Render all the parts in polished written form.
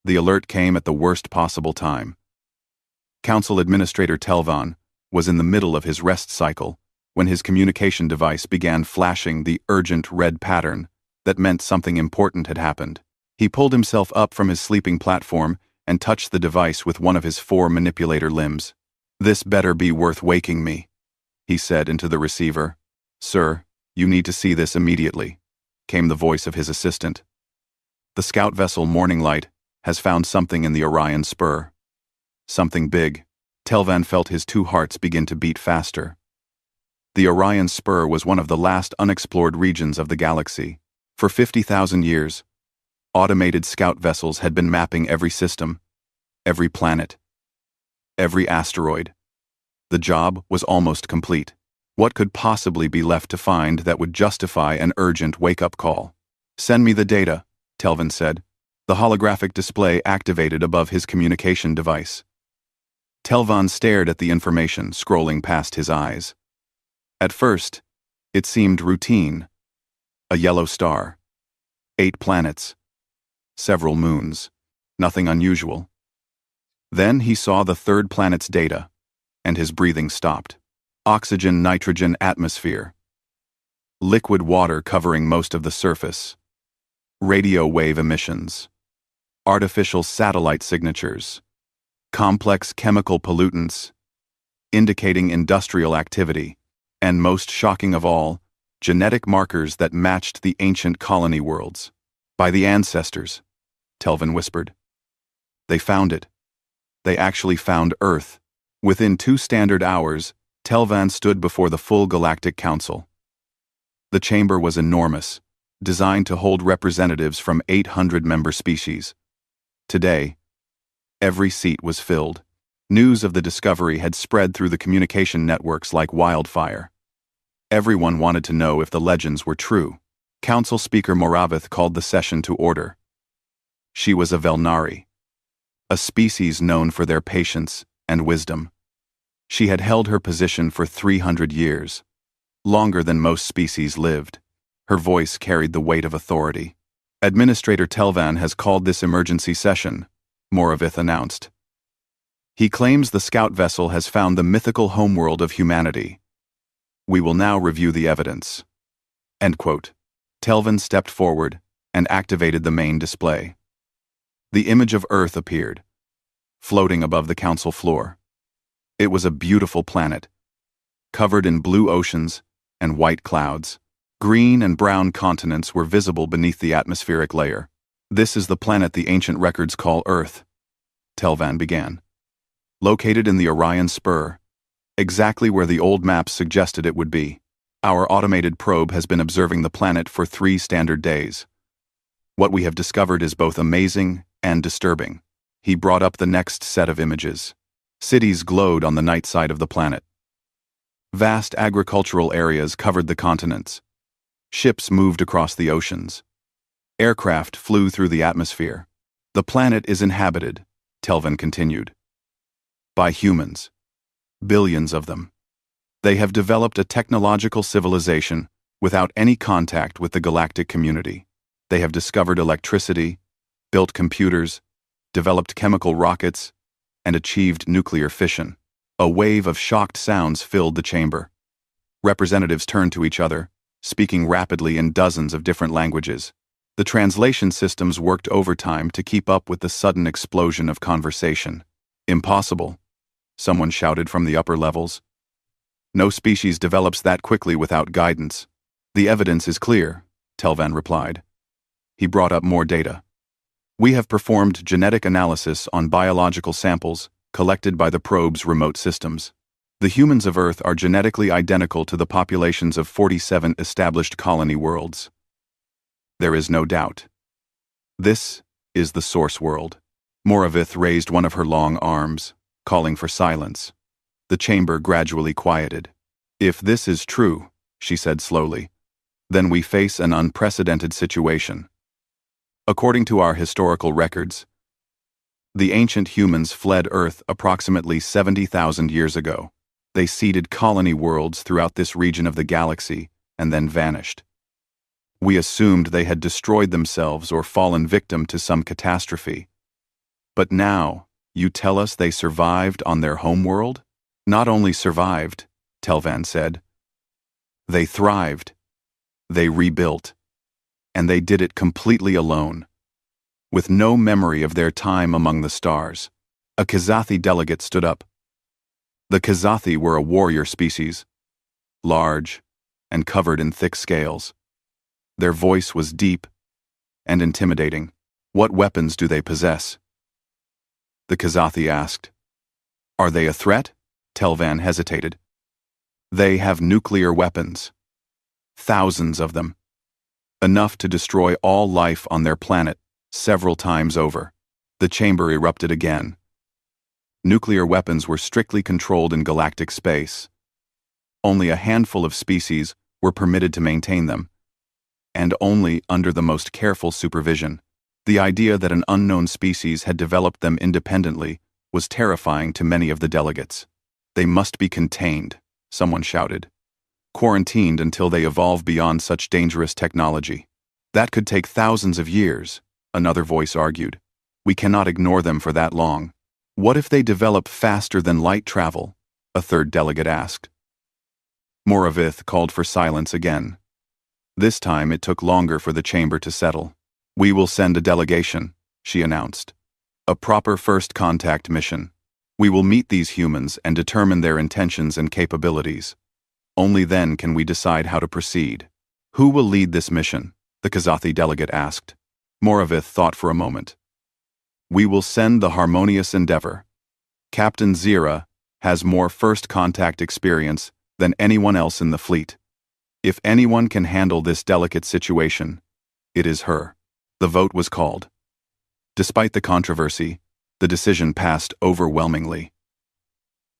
The alert came at the worst possible time. Council Administrator Telvan was in the middle of his rest cycle when his communication device began flashing the urgent red pattern that meant something important had happened. He pulled himself up from his sleeping platform and touched the device with one of his 4 manipulator limbs. "This better be worth waking me," he said into the receiver. "Sir, you need to see this immediately," came the voice of his assistant. "The scout vessel Morning Light has found something in the Orion Spur. Something big." Telvan felt his 2 hearts begin to beat faster. The Orion Spur was one of the last unexplored regions of the galaxy. For 50,000 years, automated scout vessels had been mapping every system, every planet, every asteroid. The job was almost complete. What could possibly be left to find that would justify an urgent wake-up call? "Send me the data," Telvan said. The holographic display activated above his communication device. Telvan stared at the information scrolling past his eyes. At first, it seemed routine. A yellow star. 8 planets. Several moons. Nothing unusual. Then he saw the 3rd planet's data, and his breathing stopped. Oxygen, nitrogen, atmosphere. Liquid water covering most of the surface. Radio wave emissions. Artificial satellite signatures. Complex chemical pollutants, indicating industrial activity, and most shocking of all, genetic markers that matched the ancient colony worlds. "By the ancestors," Telvan whispered. "They found it. They actually found Earth." Within 2 standard hours, Telvan stood before the full Galactic Council. The chamber was enormous, designed to hold representatives from 800 member species. Today, every seat was filled. News of the discovery had spread through the communication networks like wildfire. Everyone wanted to know if the legends were true. Council Speaker Moravith called the session to order. She was a Velnari, a species known for their patience and wisdom. She had held her position for 300 years, longer than most species lived. Her voice carried the weight of authority. "Administrator Telvan has called this emergency session," Moravith announced. "He claims the scout vessel has found the mythical homeworld of humanity. We will now review the evidence." End quote. Telvan stepped forward and activated the main display. The image of Earth appeared, floating above the council floor. It was a beautiful planet, covered in blue oceans and white clouds. Green and brown continents were visible beneath the atmospheric layer. "This is the planet the ancient records call Earth," Telvan began. "Located in the Orion Spur, exactly where the old maps suggested it would be. Our automated probe has been observing the planet for 3 standard days. What we have discovered is both amazing and disturbing." He brought up the next set of images. Cities glowed on the night side of the planet. Vast agricultural areas covered the continents. Ships moved across the oceans. Aircraft flew through the atmosphere. "The planet is inhabited," Telvan continued, "by humans. Billions of them. They have developed a technological civilization without any contact with the galactic community. They have discovered electricity, built computers, developed chemical rockets, and achieved nuclear fission." A wave of shocked sounds filled the chamber. Representatives turned to each other, speaking rapidly in dozens of different languages. The translation systems worked overtime to keep up with the sudden explosion of conversation. "Impossible," someone shouted from the upper levels. "No species develops that quickly without guidance." "The evidence is clear," Telvan replied. He brought up more data. "We have performed genetic analysis on biological samples collected by the probe's remote systems. The humans of Earth are genetically identical to the populations of 47 established colony worlds. There is no doubt. This is the source world." Moravith raised one of her long arms, calling for silence. The chamber gradually quieted. "If this is true," she said slowly, "then we face an unprecedented situation. According to our historical records, the ancient humans fled Earth approximately 70,000 years ago. They seeded colony worlds throughout this region of the galaxy and then vanished. We assumed they had destroyed themselves or fallen victim to some catastrophe. But now, you tell us they survived on their homeworld? Not only survived, Telvan said. They thrived. They rebuilt. And they did it completely alone. With no memory of their time among the stars. A Kazathi delegate stood up. The Kazathi were a warrior species, large and covered in thick scales. Their voice was deep and intimidating. What weapons do they possess? The Kazathi asked. Are they a threat? Telvan hesitated. They have nuclear weapons. Thousands of them. Enough to destroy all life on their planet several times over. The chamber erupted again. Nuclear weapons were strictly controlled in galactic space. Only a handful of species were permitted to maintain them, and only under the most careful supervision. The idea that an unknown species had developed them independently was terrifying to many of the delegates. They must be contained, someone shouted. Quarantined until they evolve beyond such dangerous technology. That could take thousands of years, another voice argued. We cannot ignore them for that long. What if they develop faster than light travel? A third delegate asked. Moravith called for silence again. This time it took longer for the chamber to settle. We will send a delegation, she announced. A proper first contact mission. We will meet these humans and determine their intentions and capabilities. Only then can we decide how to proceed. Who will lead this mission? The Kazathi delegate asked. Moravith thought for a moment. We will send the Harmonious Endeavor. Captain Zira has more first contact experience than anyone else in the fleet. If anyone can handle this delicate situation, it is her. The vote was called. Despite the controversy, the decision passed overwhelmingly.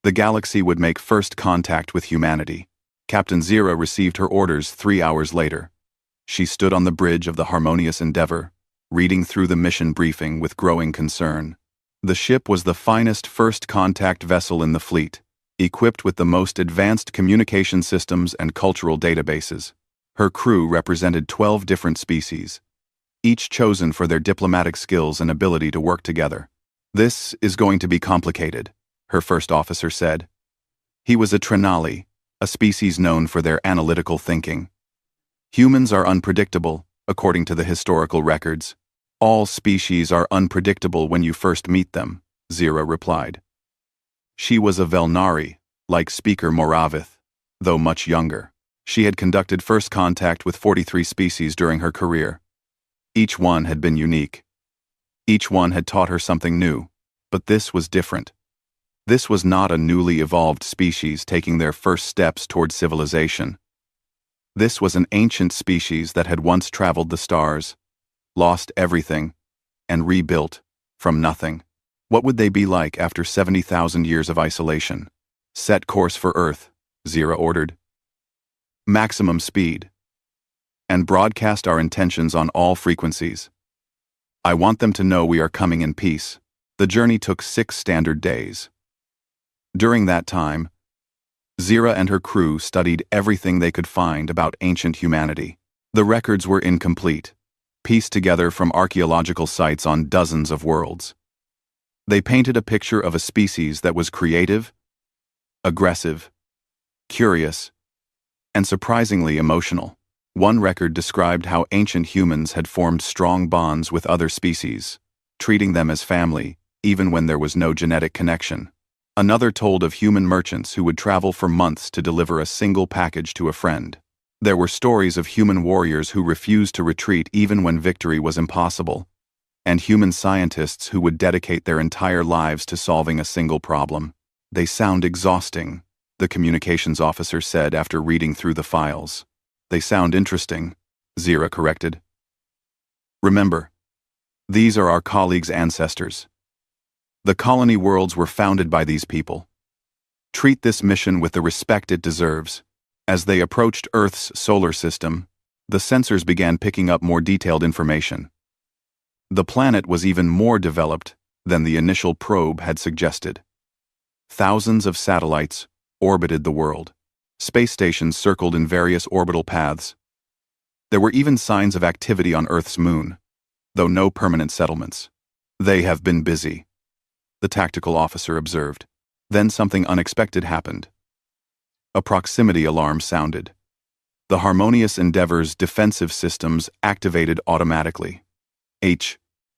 The galaxy would make first contact with humanity. Captain Zira received her orders 3 hours later. She stood on the bridge of the Harmonious Endeavor, reading through the mission briefing with growing concern. The ship was the finest first contact vessel in the fleet, equipped with the most advanced communication systems and cultural databases. Her crew represented 12 different species, each chosen for their diplomatic skills and ability to work together. This is going to be complicated, her first officer said. He was a Trinali, a species known for their analytical thinking. Humans are unpredictable, according to the historical records. All species are unpredictable when you first meet them, Zira replied. She was a Velnari, like Speaker Moravith, though much younger. She had conducted first contact with 43 species during her career. Each one had been unique. Each one had taught her something new, but this was different. This was not a newly evolved species taking their first steps toward civilization. This was an ancient species that had once traveled the stars, lost everything, and rebuilt from nothing. What would they be like after 70,000 years of isolation? Set course for Earth, Zira ordered. Maximum speed. And broadcast our intentions on all frequencies. I want them to know we are coming in peace. The journey took 6 standard days. During that time, Zira and her crew studied everything they could find about ancient humanity. The records were incomplete, pieced together from archaeological sites on dozens of worlds. They painted a picture of a species that was creative, aggressive, curious, and surprisingly emotional. One record described how ancient humans had formed strong bonds with other species, treating them as family, even when there was no genetic connection. Another told of human merchants who would travel for months to deliver a single package to a friend. There were stories of human warriors who refused to retreat even when victory was impossible, and human scientists who would dedicate their entire lives to solving a single problem. They sound exhausting, the communications officer said after reading through the files. They sound interesting, Zira corrected. Remember, these are our colleagues' ancestors. The colony worlds were founded by these people. Treat this mission with the respect it deserves. As they approached Earth's solar system, the sensors began picking up more detailed information. The planet was even more developed than the initial probe had suggested. Thousands of satellites orbited the world. Space stations circled in various orbital paths. There were even signs of activity on Earth's moon, though no permanent settlements. They have been busy, the tactical officer observed. Then something unexpected happened. A proximity alarm sounded. The Harmonious Endeavor's defensive systems activated automatically.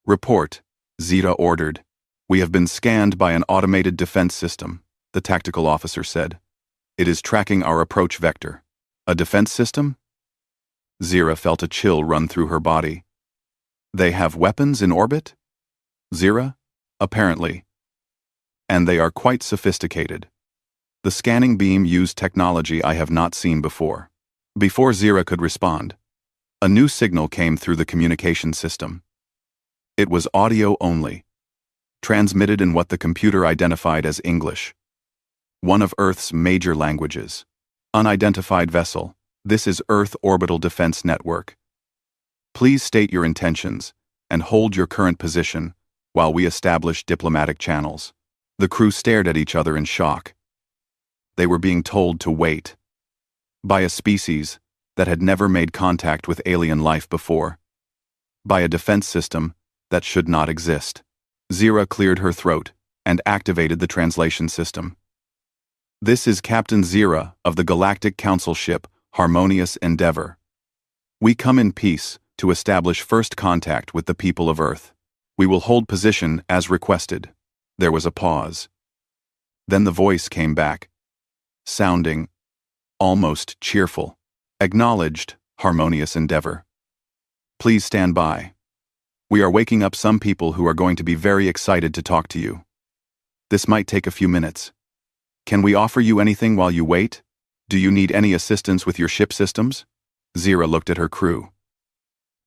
Report, Zeta ordered. We have been scanned by an automated defense system, the tactical officer said. It is tracking our approach vector. A defense system? Zeta felt a chill run through her body. They have weapons in orbit? Zeta? Apparently. And they are quite sophisticated. The scanning beam used technology I have not seen before. Before Zeta could respond, a new signal came through the communication system. It was audio only, transmitted in what the computer identified as English, one of Earth's major languages. Unidentified vessel, this is Earth Orbital Defense Network. Please state your intentions and hold your current position while we establish diplomatic channels. The crew stared at each other in shock. They were being told to wait. By a species that had never made contact with alien life before. By a defense system that should not exist. Zeta cleared her throat and activated the translation system. This is Captain Zeta of the Galactic Council ship Harmonious Endeavor. We come in peace to establish first contact with the people of Earth. We will hold position as requested. There was a pause. Then the voice came back, sounding almost cheerful. Acknowledged, Harmonious Endeavor. Please stand by. We are waking up some people who are going to be very excited to talk to you. This might take a few minutes. Can we offer you anything while you wait? Do you need any assistance with your ship systems? Zeta looked at her crew.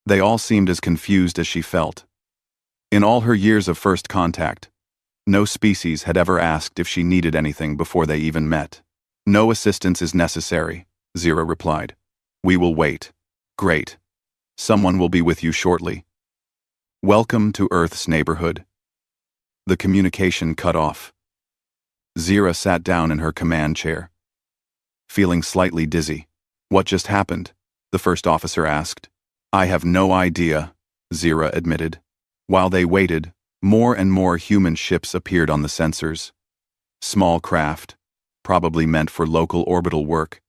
They all seemed as confused as she felt. In all her years of first contact, no species had ever asked if she needed anything before they even met. No assistance is necessary, Zeta replied. We will wait. Great. Someone will be with you shortly. Welcome to Earth's neighborhood. The communication cut off. Zeta sat down in her command chair, feeling slightly dizzy. What just happened? The first officer asked. I have no idea, Zeta admitted. While they waited, more and more human ships appeared on the sensors. Small craft, probably meant for local orbital work,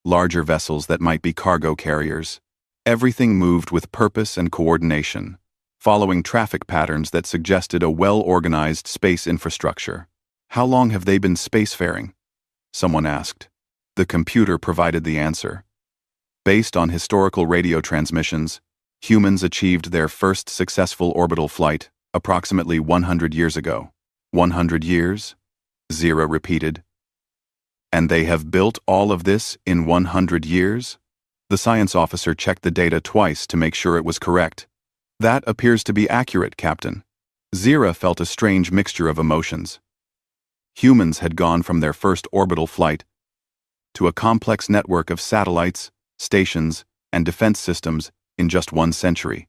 larger vessels that might be cargo carriers. Everything moved with purpose and coordination, following traffic patterns that suggested a well-organized space infrastructure. How long have they been spacefaring? Someone asked. The computer provided the answer. Based on historical radio transmissions, humans achieved their first successful orbital flight approximately 100 years ago. 100 years? Zeta repeated. And they have built all of this in 100 years? The science officer checked the data twice to make sure it was correct. That appears to be accurate, Captain. Zeta felt a strange mixture of emotions. Humans had gone from their first orbital flight to a complex network of satellites, stations, and defense systems in just 1 century.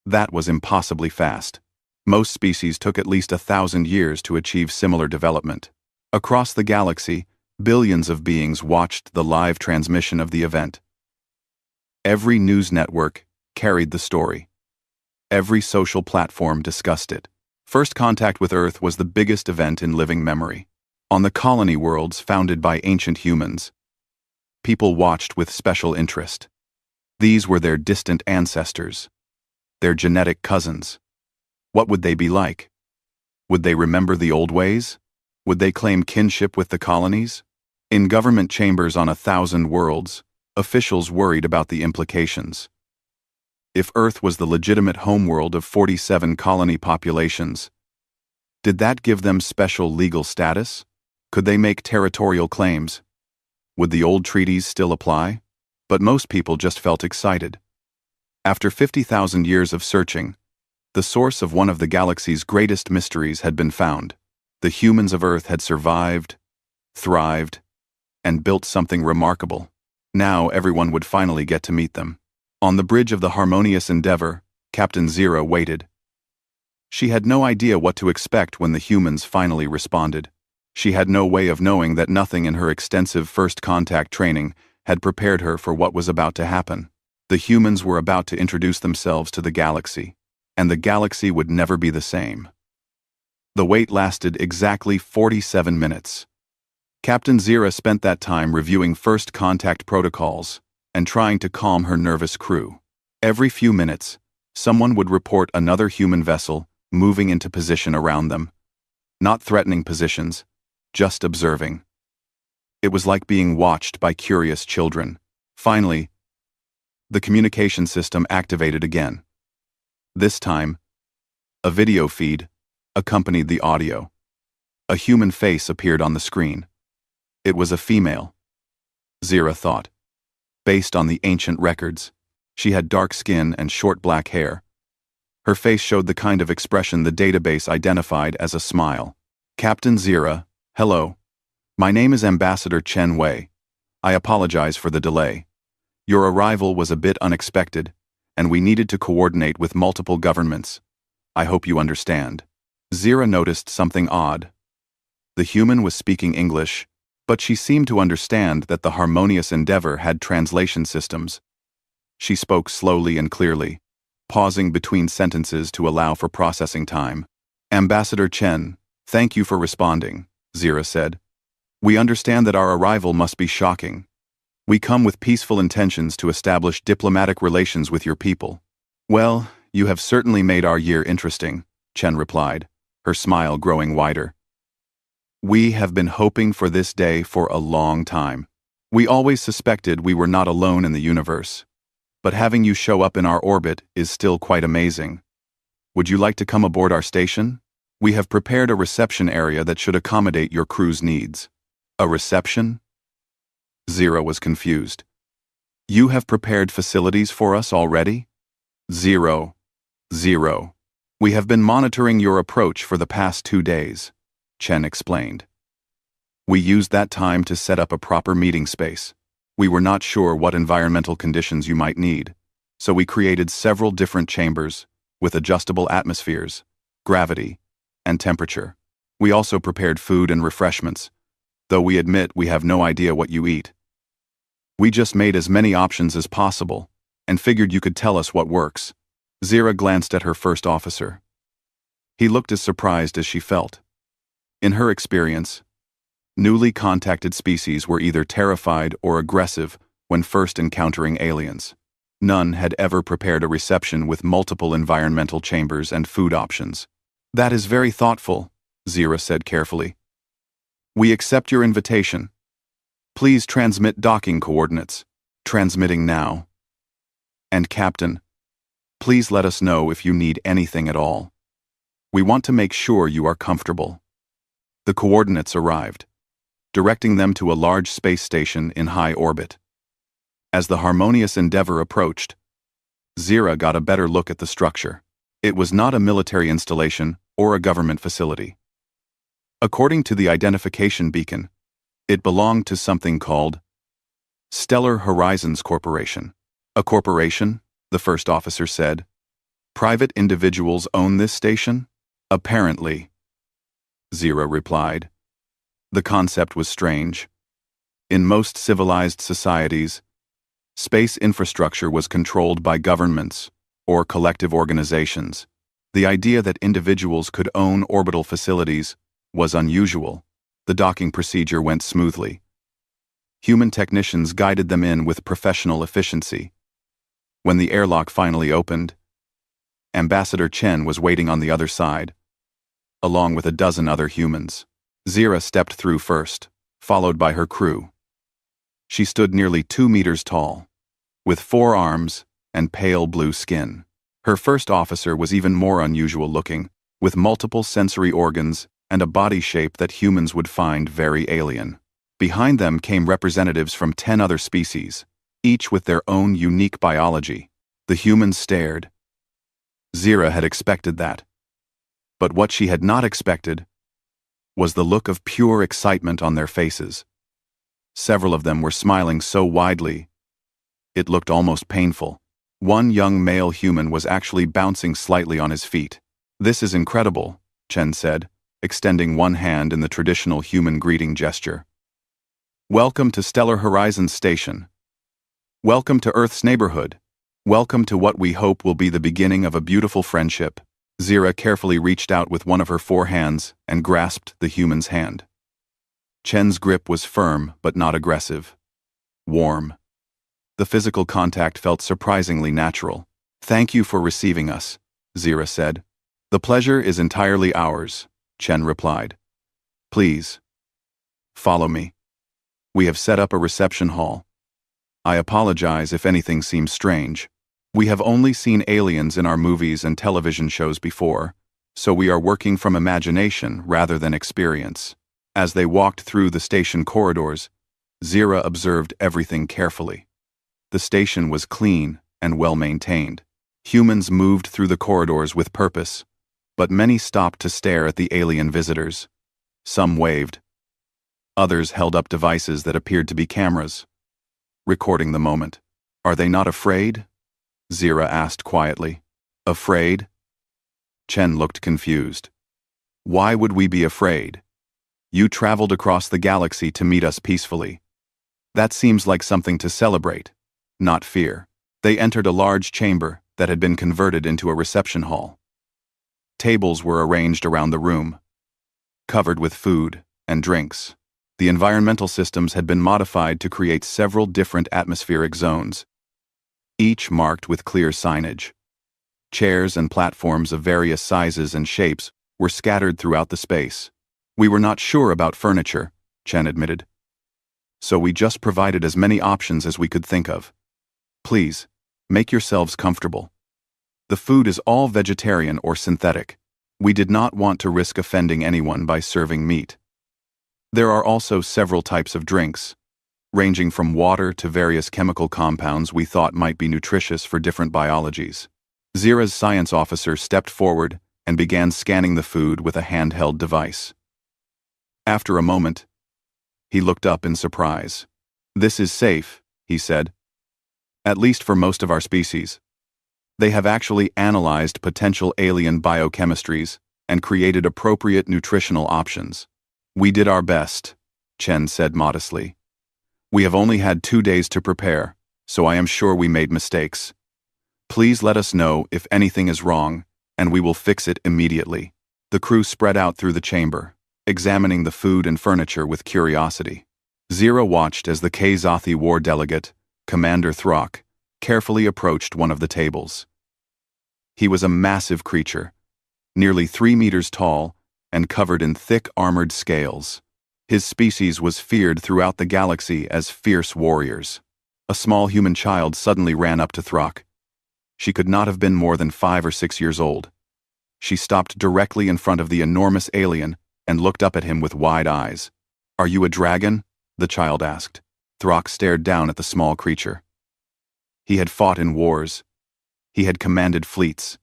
That was impossibly fast. Most species took at least 1,000 years to achieve similar development. Across the galaxy, billions of beings watched the live transmission of the event. Every news network carried the story. Every social platform discussed it. First contact with Earth was the biggest event in living memory. On the colony worlds founded by ancient humans, people watched with special interest. These were their distant ancestors, their genetic cousins. What would they be like? Would they remember the old ways? Would they claim kinship with the colonies? In government chambers on 1,000 worlds, officials worried about the implications. If Earth was the legitimate homeworld of 47 colony populations, did that give them special legal status? Could they make territorial claims? Would the old treaties still apply? But most people just felt excited. After 50,000 years of searching, the source of one of the galaxy's greatest mysteries had been found. The humans of Earth had survived, thrived, and built something remarkable. Now everyone would finally get to meet them. On the bridge of the Harmonious Endeavor, Captain Zeta waited. She had no idea what to expect when the humans finally responded. She had no way of knowing that nothing in her extensive first contact training had prepared her for what was about to happen. The humans were about to introduce themselves to the galaxy. and the galaxy would never be the same. The wait lasted exactly 47 minutes. Captain Zira spent that time reviewing first contact protocols and trying to calm her nervous crew. Every few minutes, someone would report another human vessel moving into position around them. Not threatening positions, just observing. It was like being watched by curious children. Finally, the communication system activated again. This time, a video feed accompanied the audio. A human face appeared on the screen. It was a female. Zira thought. Based on the ancient records, she had dark skin and short black hair. Her face showed the kind of expression the database identified as a smile. Captain Zira, hello. My name is Ambassador Chen Wei. I apologize for the delay. Your arrival was a bit unexpected, and we needed to coordinate with multiple governments. I hope you understand. Zira noticed something odd. The human was speaking English, but she seemed to understand that the harmonious endeavor had translation systems. She spoke slowly and clearly, pausing between sentences to allow for processing time. Ambassador Chen, thank you for responding, Zira said. We understand that our arrival must be shocking. We come with peaceful intentions to establish diplomatic relations with your people. Well, you have certainly made our year interesting, Chen replied, her smile growing wider. We have been hoping for this day for a long time. We always suspected we were not alone in the universe. But having you show up in our orbit is still quite amazing. Would you like to come aboard our station? We have prepared a reception area that should accommodate your crew's needs. A reception? Zira was confused. You have prepared facilities for us already? Zero. We have been monitoring your approach for the past 2 days, Chen explained. We used that time to set up a proper meeting space. We were not sure what environmental conditions you might need, so we created several different chambers with adjustable atmospheres, gravity, and temperature. We also prepared food and refreshments, though we admit we have no idea what you eat. We just made as many options as possible and figured you could tell us what works. Zira glanced at her first officer. He looked as surprised as she felt. In her experience, newly contacted species were either terrified or aggressive when first encountering aliens. None had ever prepared a reception with multiple environmental chambers and food options. That is very thoughtful, Zira said carefully. We accept your invitation. Please transmit docking coordinates. Transmitting now. And Captain, please let us know if you need anything at all. We want to make sure you are comfortable. The coordinates arrived, directing them to a large space station in high orbit. As the harmonious endeavor approached, Zira got a better look at the structure. It was not a military installation or a government facility. According to the identification beacon, it belonged to something called Stellar Horizons Corporation. A corporation, the first officer said. Private individuals own this station? Apparently, Zira replied. The concept was strange. In most civilized societies, space infrastructure was controlled by governments or collective organizations. The idea that individuals could own orbital facilities was unusual. The docking procedure went smoothly. Human technicians guided them in with professional efficiency. When the airlock finally opened, Ambassador Chen was waiting on the other side, along with a dozen other humans. Zira stepped through first, followed by her crew. She stood nearly 2 meters tall, with 4 arms and pale blue skin. Her first officer was even more unusual looking, with multiple sensory organs and a body shape that humans would find very alien. Behind them came representatives from 10 other species, each with their own unique biology. The humans stared. Zira had expected that. But what she had not expected was the look of pure excitement on their faces. Several of them were smiling so widely, it looked almost painful. One young male human was actually bouncing slightly on his feet. This is incredible, Chen said, extending one hand in the traditional human greeting gesture. Welcome to Stellar Horizons Station. Welcome to Earth's neighborhood. Welcome to what we hope will be the beginning of a beautiful friendship. Zira carefully reached out with one of her 4 hands and grasped the human's hand. Chen's grip was firm but not aggressive. Warm. The physical contact felt surprisingly natural. "Thank you for receiving us," Zira said. "The pleasure is entirely ours," Chen replied. "Please, follow me. We have set up a reception hall. I apologize if anything seems strange. We have only seen aliens in our movies and television shows before, so we are working from imagination rather than experience." As they walked through the station corridors, Zira observed everything carefully. The station was clean and well-maintained. Humans moved through the corridors with purpose, but many stopped to stare at the alien visitors. Some waved. Others held up devices that appeared to be cameras, recording the moment. "Are they not afraid?" Zira asked quietly. "Afraid?" Chen looked confused. "Why would we be afraid? You traveled across the galaxy to meet us peacefully. That seems like something to celebrate, not fear." They entered a large chamber that had been converted into a reception hall. Tables were arranged around the room, covered with food and drinks. The environmental systems had been modified to create several different atmospheric zones, each marked with clear signage. Chairs and platforms of various sizes and shapes were scattered throughout the space. "We were not sure about furniture," Chen admitted, "so we just provided as many options as we could think of. Please, make yourselves comfortable. The food is all vegetarian or synthetic. We did not want to risk offending anyone by serving meat. There are also several types of drinks, ranging from water to various chemical compounds we thought might be nutritious for different biologies." Zira's science officer stepped forward and began scanning the food with a handheld device. After a moment, he looked up in surprise. "This is safe," he said. "At least for most of our species. They have actually analyzed potential alien biochemistries and created appropriate nutritional options. We did our best," Chen said modestly. "We have only had 2 days to prepare, so I am sure we made mistakes. Please let us know if anything is wrong, and we will fix it immediately." The crew spread out through the chamber, examining the food and furniture with curiosity. Zira watched as the Kazathi war delegate, Commander Throck, carefully approached one of the tables. He was a massive creature, nearly 3 meters tall and covered in thick armored scales. His species was feared throughout the galaxy as fierce warriors. A small human child suddenly ran up to Throck. She could not have been more than 5 or 6 years old. She stopped directly in front of the enormous alien and looked up at him with wide eyes. "Are you a dragon?" the child asked. Throck stared down at the small creature. He had fought in wars. He had commanded fleets.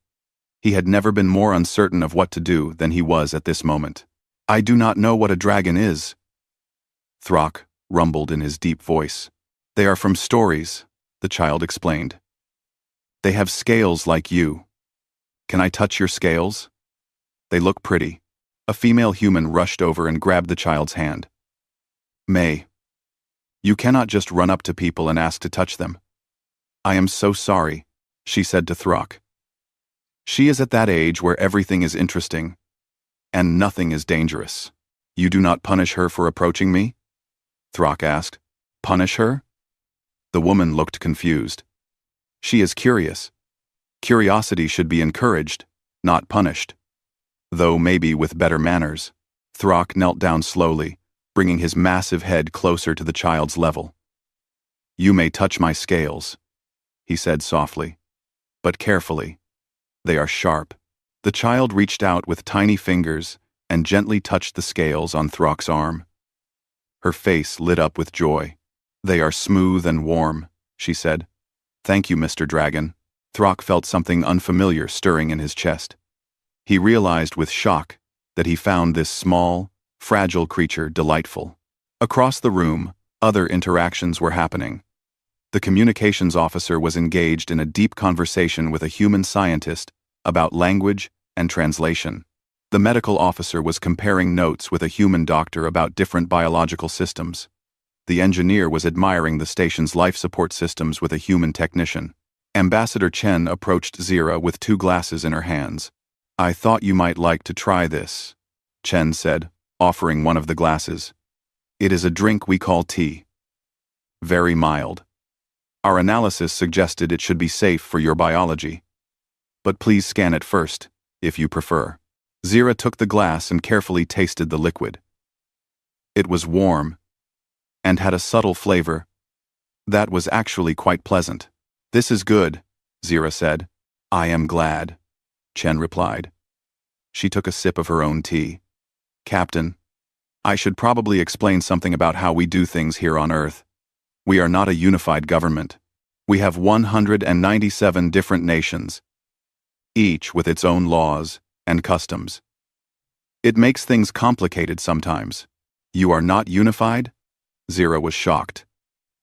He had never been more uncertain of what to do than he was at this moment. "I do not know what a dragon is," Throck rumbled in his deep voice. "They are from stories," the child explained. "They have scales like you. Can I touch your scales? They look pretty." A female human rushed over and grabbed the child's hand. "May, you cannot just run up to people and ask to touch them." "I am so sorry," she said to Throck. "She is at that age where everything is interesting, and nothing is dangerous." "You do not punish her for approaching me?" Throck asked. "Punish her?" The woman looked confused. "She is curious. Curiosity should be encouraged, not punished. Though maybe with better manners." Throck knelt down slowly, bringing his massive head closer to the child's level. "You may touch my scales," he said softly, "but carefully. They are sharp." The child reached out with tiny fingers and gently touched the scales on Throck's arm. Her face lit up with joy. "They are smooth and warm," she said. "Thank you, Mr. Dragon." Throck felt something unfamiliar stirring in his chest. He realized with shock that he found this small, fragile creature delightful. Across the room, other interactions were happening. The communications officer was engaged in a deep conversation with a human scientist about language and translation. The medical officer was comparing notes with a human doctor about different biological systems. The engineer was admiring the station's life support systems with a human technician. Ambassador Chen approached Zira with 2 glasses in her hands. "I thought you might like to try this," Chen said, offering one of the glasses. "It is a drink we call tea. Very mild. Our analysis suggested it should be safe for your biology. But please scan it first, if you prefer." Zira took the glass and carefully tasted the liquid. It was warm, and had a subtle flavor that was actually quite pleasant. "This is good," Zira said. "I am glad," Chen replied. She took a sip of her own tea. "Captain, I should probably explain something about how we do things here on Earth. We are not a unified government. We have 197 different nations, each with its own laws and customs. It makes things complicated sometimes." "You are not unified?" Zira was shocked.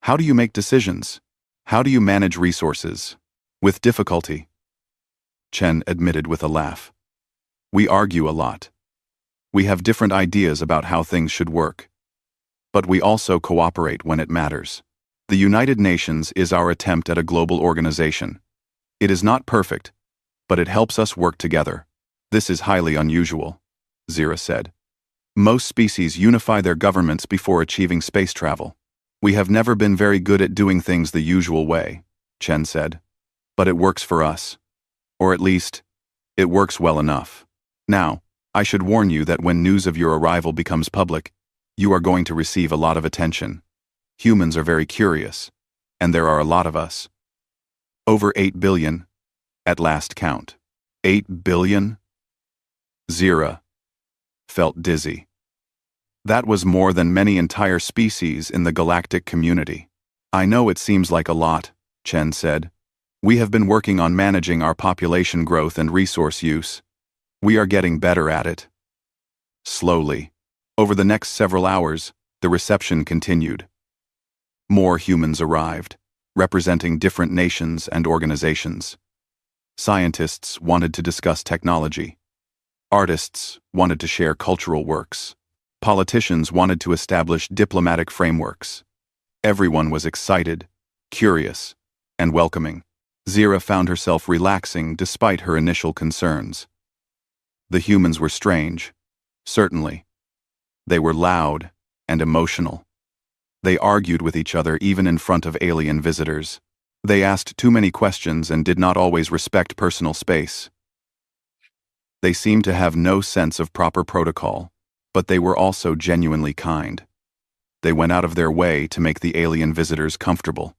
"How do you make decisions? How do you manage resources?" "With difficulty," Chen admitted with a laugh. "We argue a lot. We have different ideas about how things should work. But we also cooperate when it matters. The United Nations is our attempt at a global organization. It is not perfect, but it helps us work together. This is highly unusual," Zira said. "Most species unify their governments before achieving space travel. We have never been very good at doing things the usual way," Chen said. "But it works for us. Or at least, it works well enough. Now, I should warn you that when news of your arrival becomes public, you are going to receive a lot of attention. Humans are very curious, and there are a lot of us. Over 8 billion, at last count." 8 billion? Zira felt dizzy. That was more than many entire species in the galactic community. "I know it seems like a lot," Chen said. "We have been working on managing our population growth and resource use. We are getting better at it." Slowly, over the next several hours, the reception continued. More humans arrived, representing different nations and organizations. Scientists wanted to discuss technology. Artists wanted to share cultural works. Politicians wanted to establish diplomatic frameworks. Everyone was excited, curious, and welcoming. Zira found herself relaxing despite her initial concerns. The humans were strange, certainly. They were loud and emotional. They argued with each other even in front of alien visitors. They asked too many questions and did not always respect personal space. They seemed to have no sense of proper protocol, but they were also genuinely kind. They went out of their way to make the alien visitors comfortable.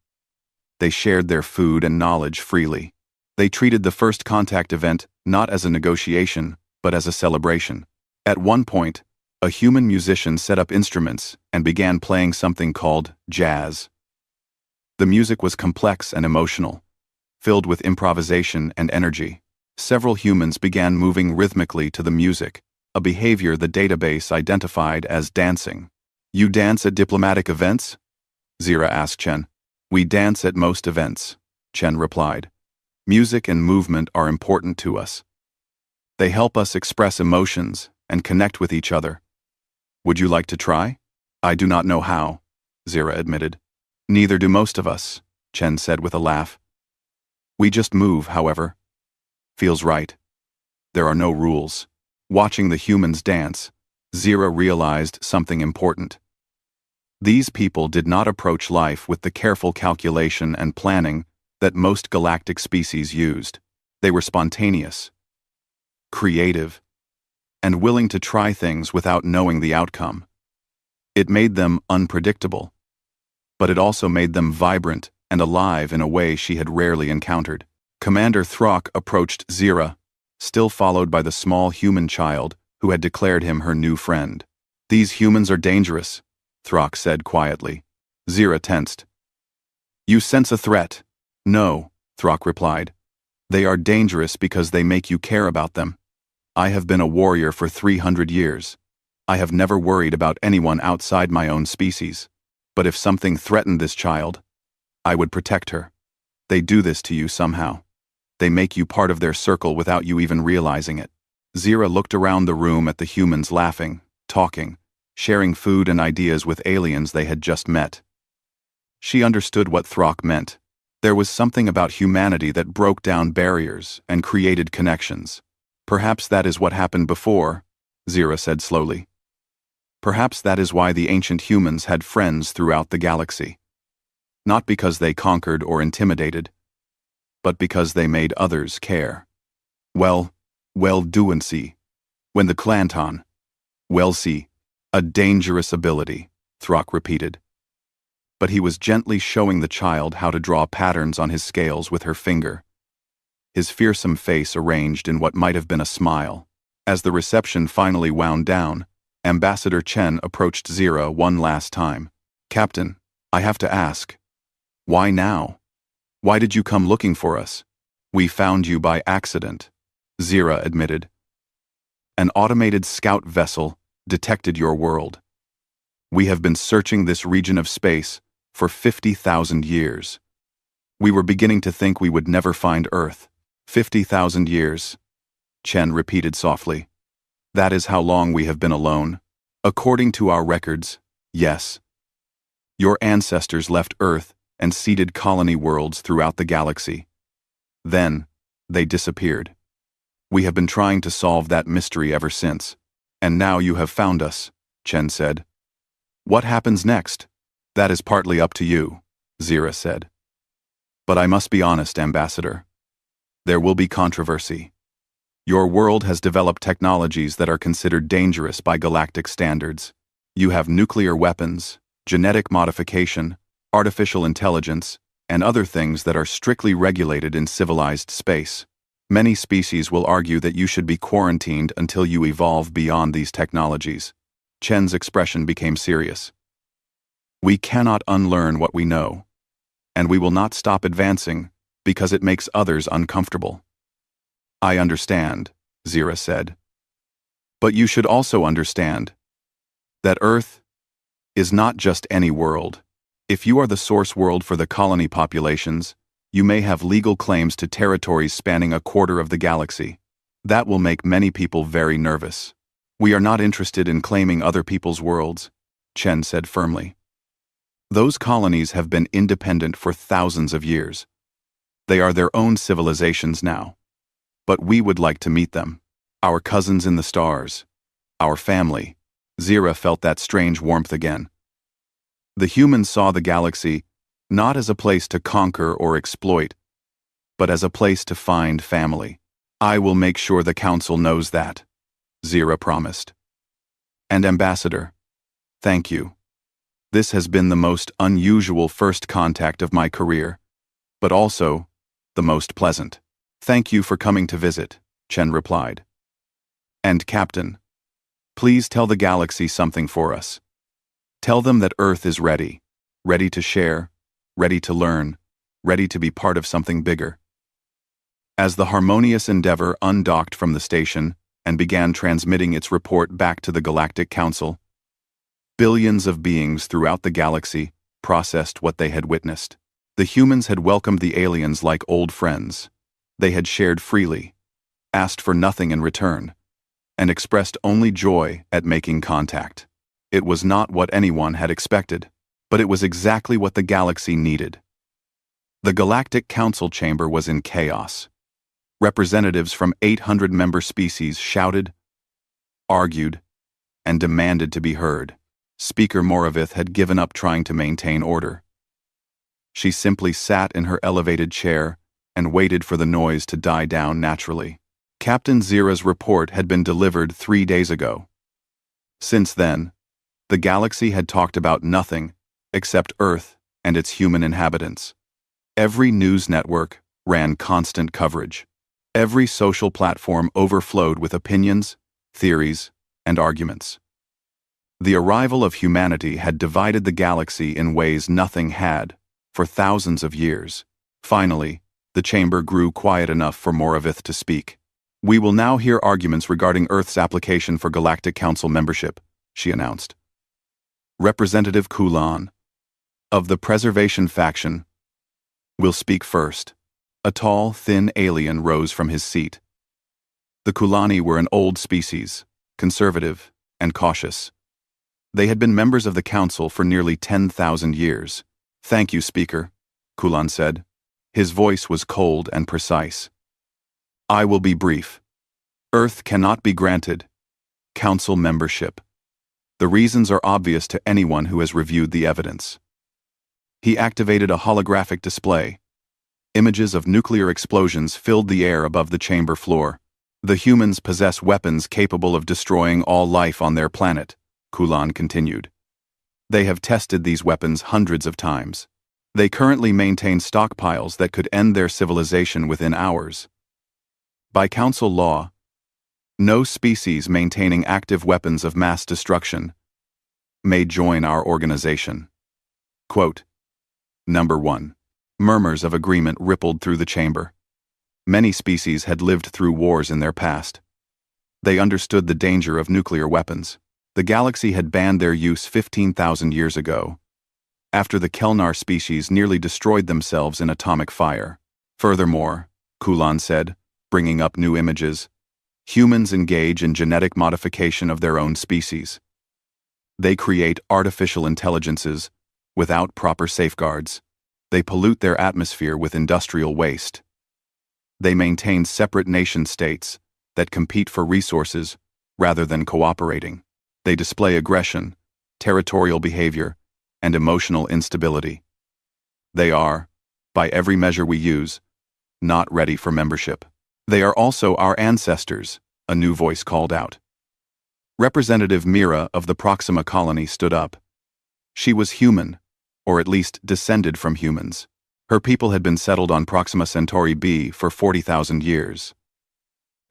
They shared their food and knowledge freely. They treated the first contact event not as a negotiation, but as a celebration. At one point, a human musician set up instruments and began playing something called jazz. The music was complex and emotional, filled with improvisation and energy. Several humans began moving rhythmically to the music, a behavior the database identified as dancing. "You dance at diplomatic events?" Zira asked Chen. "We dance at most events," Chen replied. "Music and movement are important to us. They help us express emotions and connect with each other. Would you like to try?" "I do not know how," Zira admitted. "Neither do most of us," Chen said with a laugh. "We just move, however. Feels right. There are no rules." Watching the humans dance, Zira realized something important. These people did not approach life with the careful calculation and planning that most galactic species used. They were spontaneous, creative, and willing to try things without knowing the outcome. It made them unpredictable, but it also made them vibrant and alive in a way she had rarely encountered. Commander Throck approached Zira, still followed by the small human child who had declared him her new friend. "These humans are dangerous," Throck said quietly. Zira tensed. "You sense a threat?" "No," Throck replied. "They are dangerous because they make you care about them. I have been a warrior for 300 years. I have never worried about anyone outside my own species. But if something threatened this child, I would protect her. They do this to you somehow. They make you part of their circle without you even realizing it." Zira looked around the room at the humans laughing, talking, sharing food and ideas with aliens they had just met. She understood what Throck meant. There was something about humanity that broke down barriers and created connections. Perhaps that is what happened before, Zira said slowly. Perhaps that is why the ancient humans had friends throughout the galaxy. Not because they conquered or intimidated, but because they made others care. Well doency. When the Clanton. Well see. A dangerous ability, Throck repeated. But he was gently showing the child how to draw patterns on his scales with her finger. His fearsome face arranged in what might have been a smile. As the reception finally wound down, Ambassador Chen approached Zira one last time. Captain, I have to ask. Why now? Why did you come looking for us? We found you by accident, Zira admitted. An automated scout vessel detected your world. We have been searching this region of space for 50,000 years. We were beginning to think we would never find Earth. 50,000 years, Chen repeated softly. That is how long we have been alone. According to our records, yes. Your ancestors left Earth and seeded colony worlds throughout the galaxy. Then, they disappeared. We have been trying to solve that mystery ever since. And now you have found us, Chen said. What happens next? That is partly up to you, Zira said. But I must be honest, Ambassador. There will be controversy. Your world has developed technologies that are considered dangerous by galactic standards. You have nuclear weapons, genetic modification, artificial intelligence, and other things that are strictly regulated in civilized space. Many species will argue that you should be quarantined until you evolve beyond these technologies. Chen's expression became serious. We cannot unlearn what we know, and we will not stop advancing because it makes others uncomfortable. I understand, Zira said. But you should also understand that Earth is not just any world. If you are the source world for the colony populations, you may have legal claims to territories spanning a quarter of the galaxy. That will make many people very nervous. We are not interested in claiming other people's worlds, Chen said firmly. Those colonies have been independent for thousands of years. They are their own civilizations now. But we would like to meet them. Our cousins in the stars. Our family. Zira felt that strange warmth again. The humans saw the galaxy not as a place to conquer or exploit, but as a place to find family. I will make sure the Council knows that, Zira promised. And Ambassador, thank you. This has been the most unusual first contact of my career, but also the most pleasant. Thank you for coming to visit, Chen replied. And Captain, please tell the galaxy something for us. Tell them that Earth is ready to share, ready to learn, ready to be part of something bigger. As the Harmonious Endeavor undocked from the station and began transmitting its report back to the Galactic Council, billions of beings throughout the galaxy processed what they had witnessed. The humans had welcomed the aliens like old friends. They had shared freely, asked for nothing in return, and expressed only joy at making contact. It was not what anyone had expected, but it was exactly what the galaxy needed. The Galactic Council chamber was in chaos. Representatives from 800 member species shouted, argued, and demanded to be heard. Speaker Moravith had given up trying to maintain order. She simply sat in her elevated chair and waited for the noise to die down naturally. Captain Zira's report had been delivered 3 days ago. Since then, the galaxy had talked about nothing except Earth and its human inhabitants. Every news network ran constant coverage. Every social platform overflowed with opinions, theories, and arguments. The arrival of humanity had divided the galaxy in ways nothing had for thousands of years. Finally, the chamber grew quiet enough for Moravith to speak. We will now hear arguments regarding Earth's application for Galactic Council membership, she announced. Representative Kulan, of the Preservation faction, will speak first. A tall, thin alien rose from his seat. The Kulani were an old species, conservative and cautious. They had been members of the Council for nearly 10,000 years. Thank you, Speaker, Kulan said. His voice was cold and precise. I will be brief. Earth cannot be granted Council membership. The reasons are obvious to anyone who has reviewed the evidence. He activated a holographic display. Images of nuclear explosions filled the air above the chamber floor. The humans possess weapons capable of destroying all life on their planet, Kulan continued. They have tested these weapons hundreds of times. They currently maintain stockpiles that could end their civilization within hours. By Council law, no species maintaining active weapons of mass destruction may join our organization. Quote, Number 1. Murmurs of agreement rippled through the chamber. Many species had lived through wars in their past. They understood the danger of nuclear weapons. The galaxy had banned their use 15,000 years ago, after the Kelnar species nearly destroyed themselves in atomic fire. Furthermore, Kulan said, bringing up new images, humans engage in genetic modification of their own species. They create artificial intelligences without proper safeguards. They pollute their atmosphere with industrial waste. They maintain separate nation-states that compete for resources rather than cooperating. They display aggression, territorial behavior, and emotional instability. They are, by every measure we use, not ready for membership. They are also our ancestors, a new voice called out. Representative Mira of the Proxima colony stood up. She was human, or at least descended from humans. Her people had been settled on Proxima Centauri b for 40,000 years.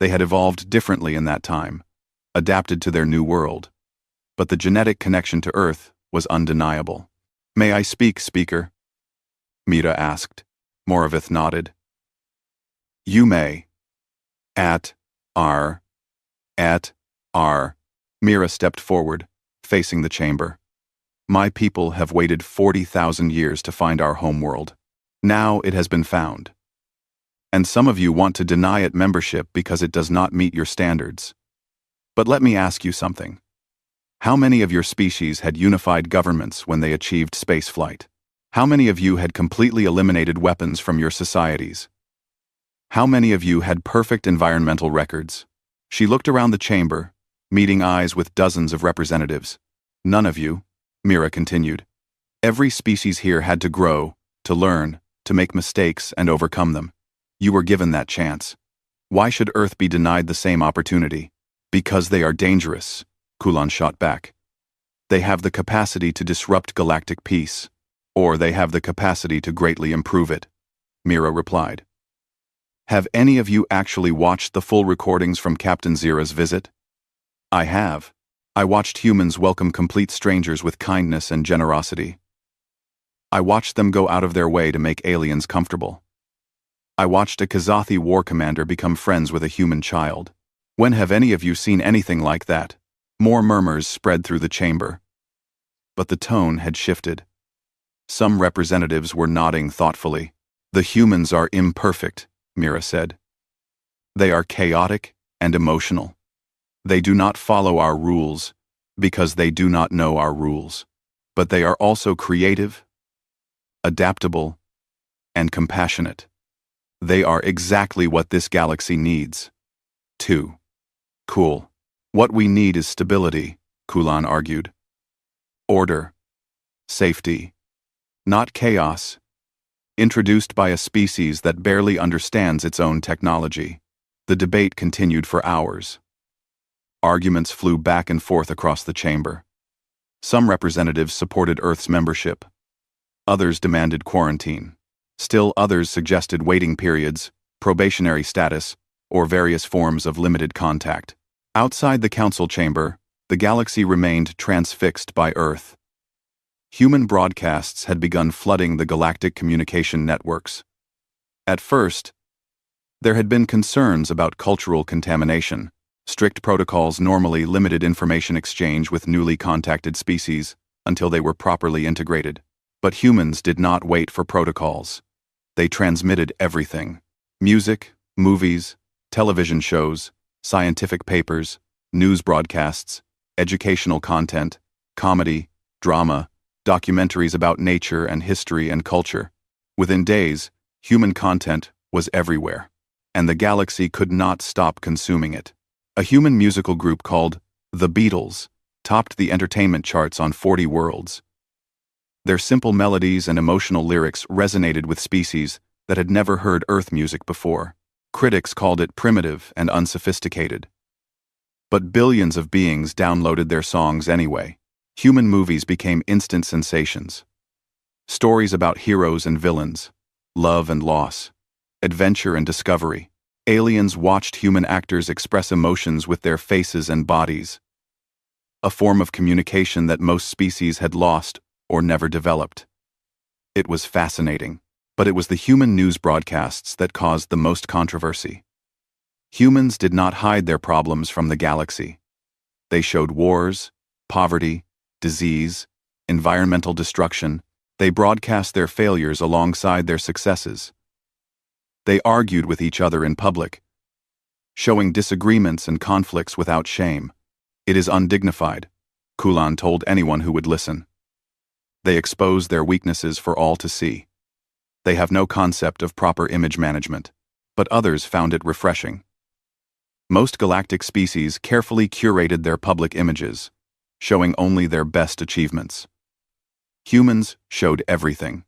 They had evolved differently in that time, adapted to their new world. But the genetic connection to Earth was undeniable. May I speak, Speaker? Mira asked. Moravith nodded. You may. At R. Mira stepped forward, facing the chamber. My people have waited 40,000 years to find our homeworld. Now it has been found. And some of you want to deny it membership because it does not meet your standards. But let me ask you something. How many of your species had unified governments when they achieved spaceflight? How many of you had completely eliminated weapons from your societies? How many of you had perfect environmental records? She looked around the chamber, meeting eyes with dozens of representatives. None of you, Mira continued. Every species here had to grow, to learn, to make mistakes and overcome them. You were given that chance. Why should Earth be denied the same opportunity? Because they are dangerous, Kulan shot back. They have the capacity to disrupt galactic peace, or they have the capacity to greatly improve it, Mira replied. Have any of you actually watched the full recordings from Captain Zira's visit? I have. I watched humans welcome complete strangers with kindness and generosity. I watched them go out of their way to make aliens comfortable. I watched a Kazathi war commander become friends with a human child. When have any of you seen anything like that? More murmurs spread through the chamber. But the tone had shifted. Some representatives were nodding thoughtfully. The humans are imperfect, Mira said. They are chaotic and emotional. They do not follow our rules because they do not know our rules. But they are also creative, adaptable, and compassionate. They are exactly what this galaxy needs. 2. Cool. What we need is stability, Kulan argued. Order. Safety. Not chaos. Introduced by a species that barely understands its own technology. The debate continued for hours. Arguments flew back and forth across the chamber. Some representatives supported Earth's membership. Others demanded quarantine. Still others suggested waiting periods, probationary status, or various forms of limited contact. Outside the council chamber, the galaxy remained transfixed by Earth. Human broadcasts had begun flooding the galactic communication networks. At first, there had been concerns about cultural contamination. Strict protocols normally limited information exchange with newly contacted species until they were properly integrated. But humans did not wait for protocols. They transmitted everything. Music, movies, television shows, scientific papers, news broadcasts, educational content, comedy, drama, documentaries about nature and history and culture. Within days, Human content was everywhere, and the galaxy could not stop consuming it. A human musical group called The Beatles topped the entertainment charts on 40 worlds. Their simple melodies and emotional lyrics resonated with species that had never heard Earth music before. Critics called it primitive and unsophisticated. But billions of beings downloaded their songs anyway. Human movies became instant sensations. Stories about heroes and villains, love and loss, adventure and discovery. Aliens watched human actors express emotions with their faces and bodies, a form of communication that most species had lost or never developed. It was fascinating, but it was the human news broadcasts that caused the most controversy. Humans did not hide their problems from the galaxy. They showed wars, poverty, disease, environmental destruction. They broadcast their failures alongside their successes. They argued with each other in public, showing disagreements and conflicts without shame. It is undignified, Kulan told anyone who would listen. They expose their weaknesses for all to see. They have no concept of proper image management, but others found it refreshing. Most galactic species carefully curated their public images, showing only their best achievements. Humans showed everything,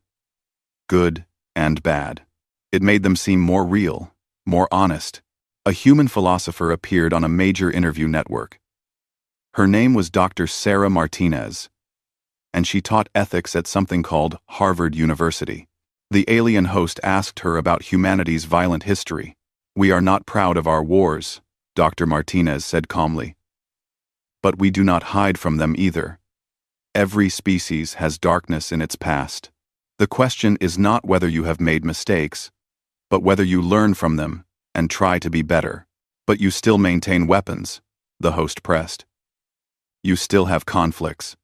good and bad. It made them seem more real, more honest. A human philosopher appeared on a major interview network. Her name was Dr. Sarah Martinez, and she taught ethics at something called Harvard University. The alien host asked her about humanity's violent history. "We are not proud of our wars," Dr. Martinez said calmly. "But we do not hide from them either. Every species has darkness in its past. The question is not whether you have made mistakes, but whether you learn from them and try to be better. But you still maintain weapons," the host pressed. "You still have conflicts."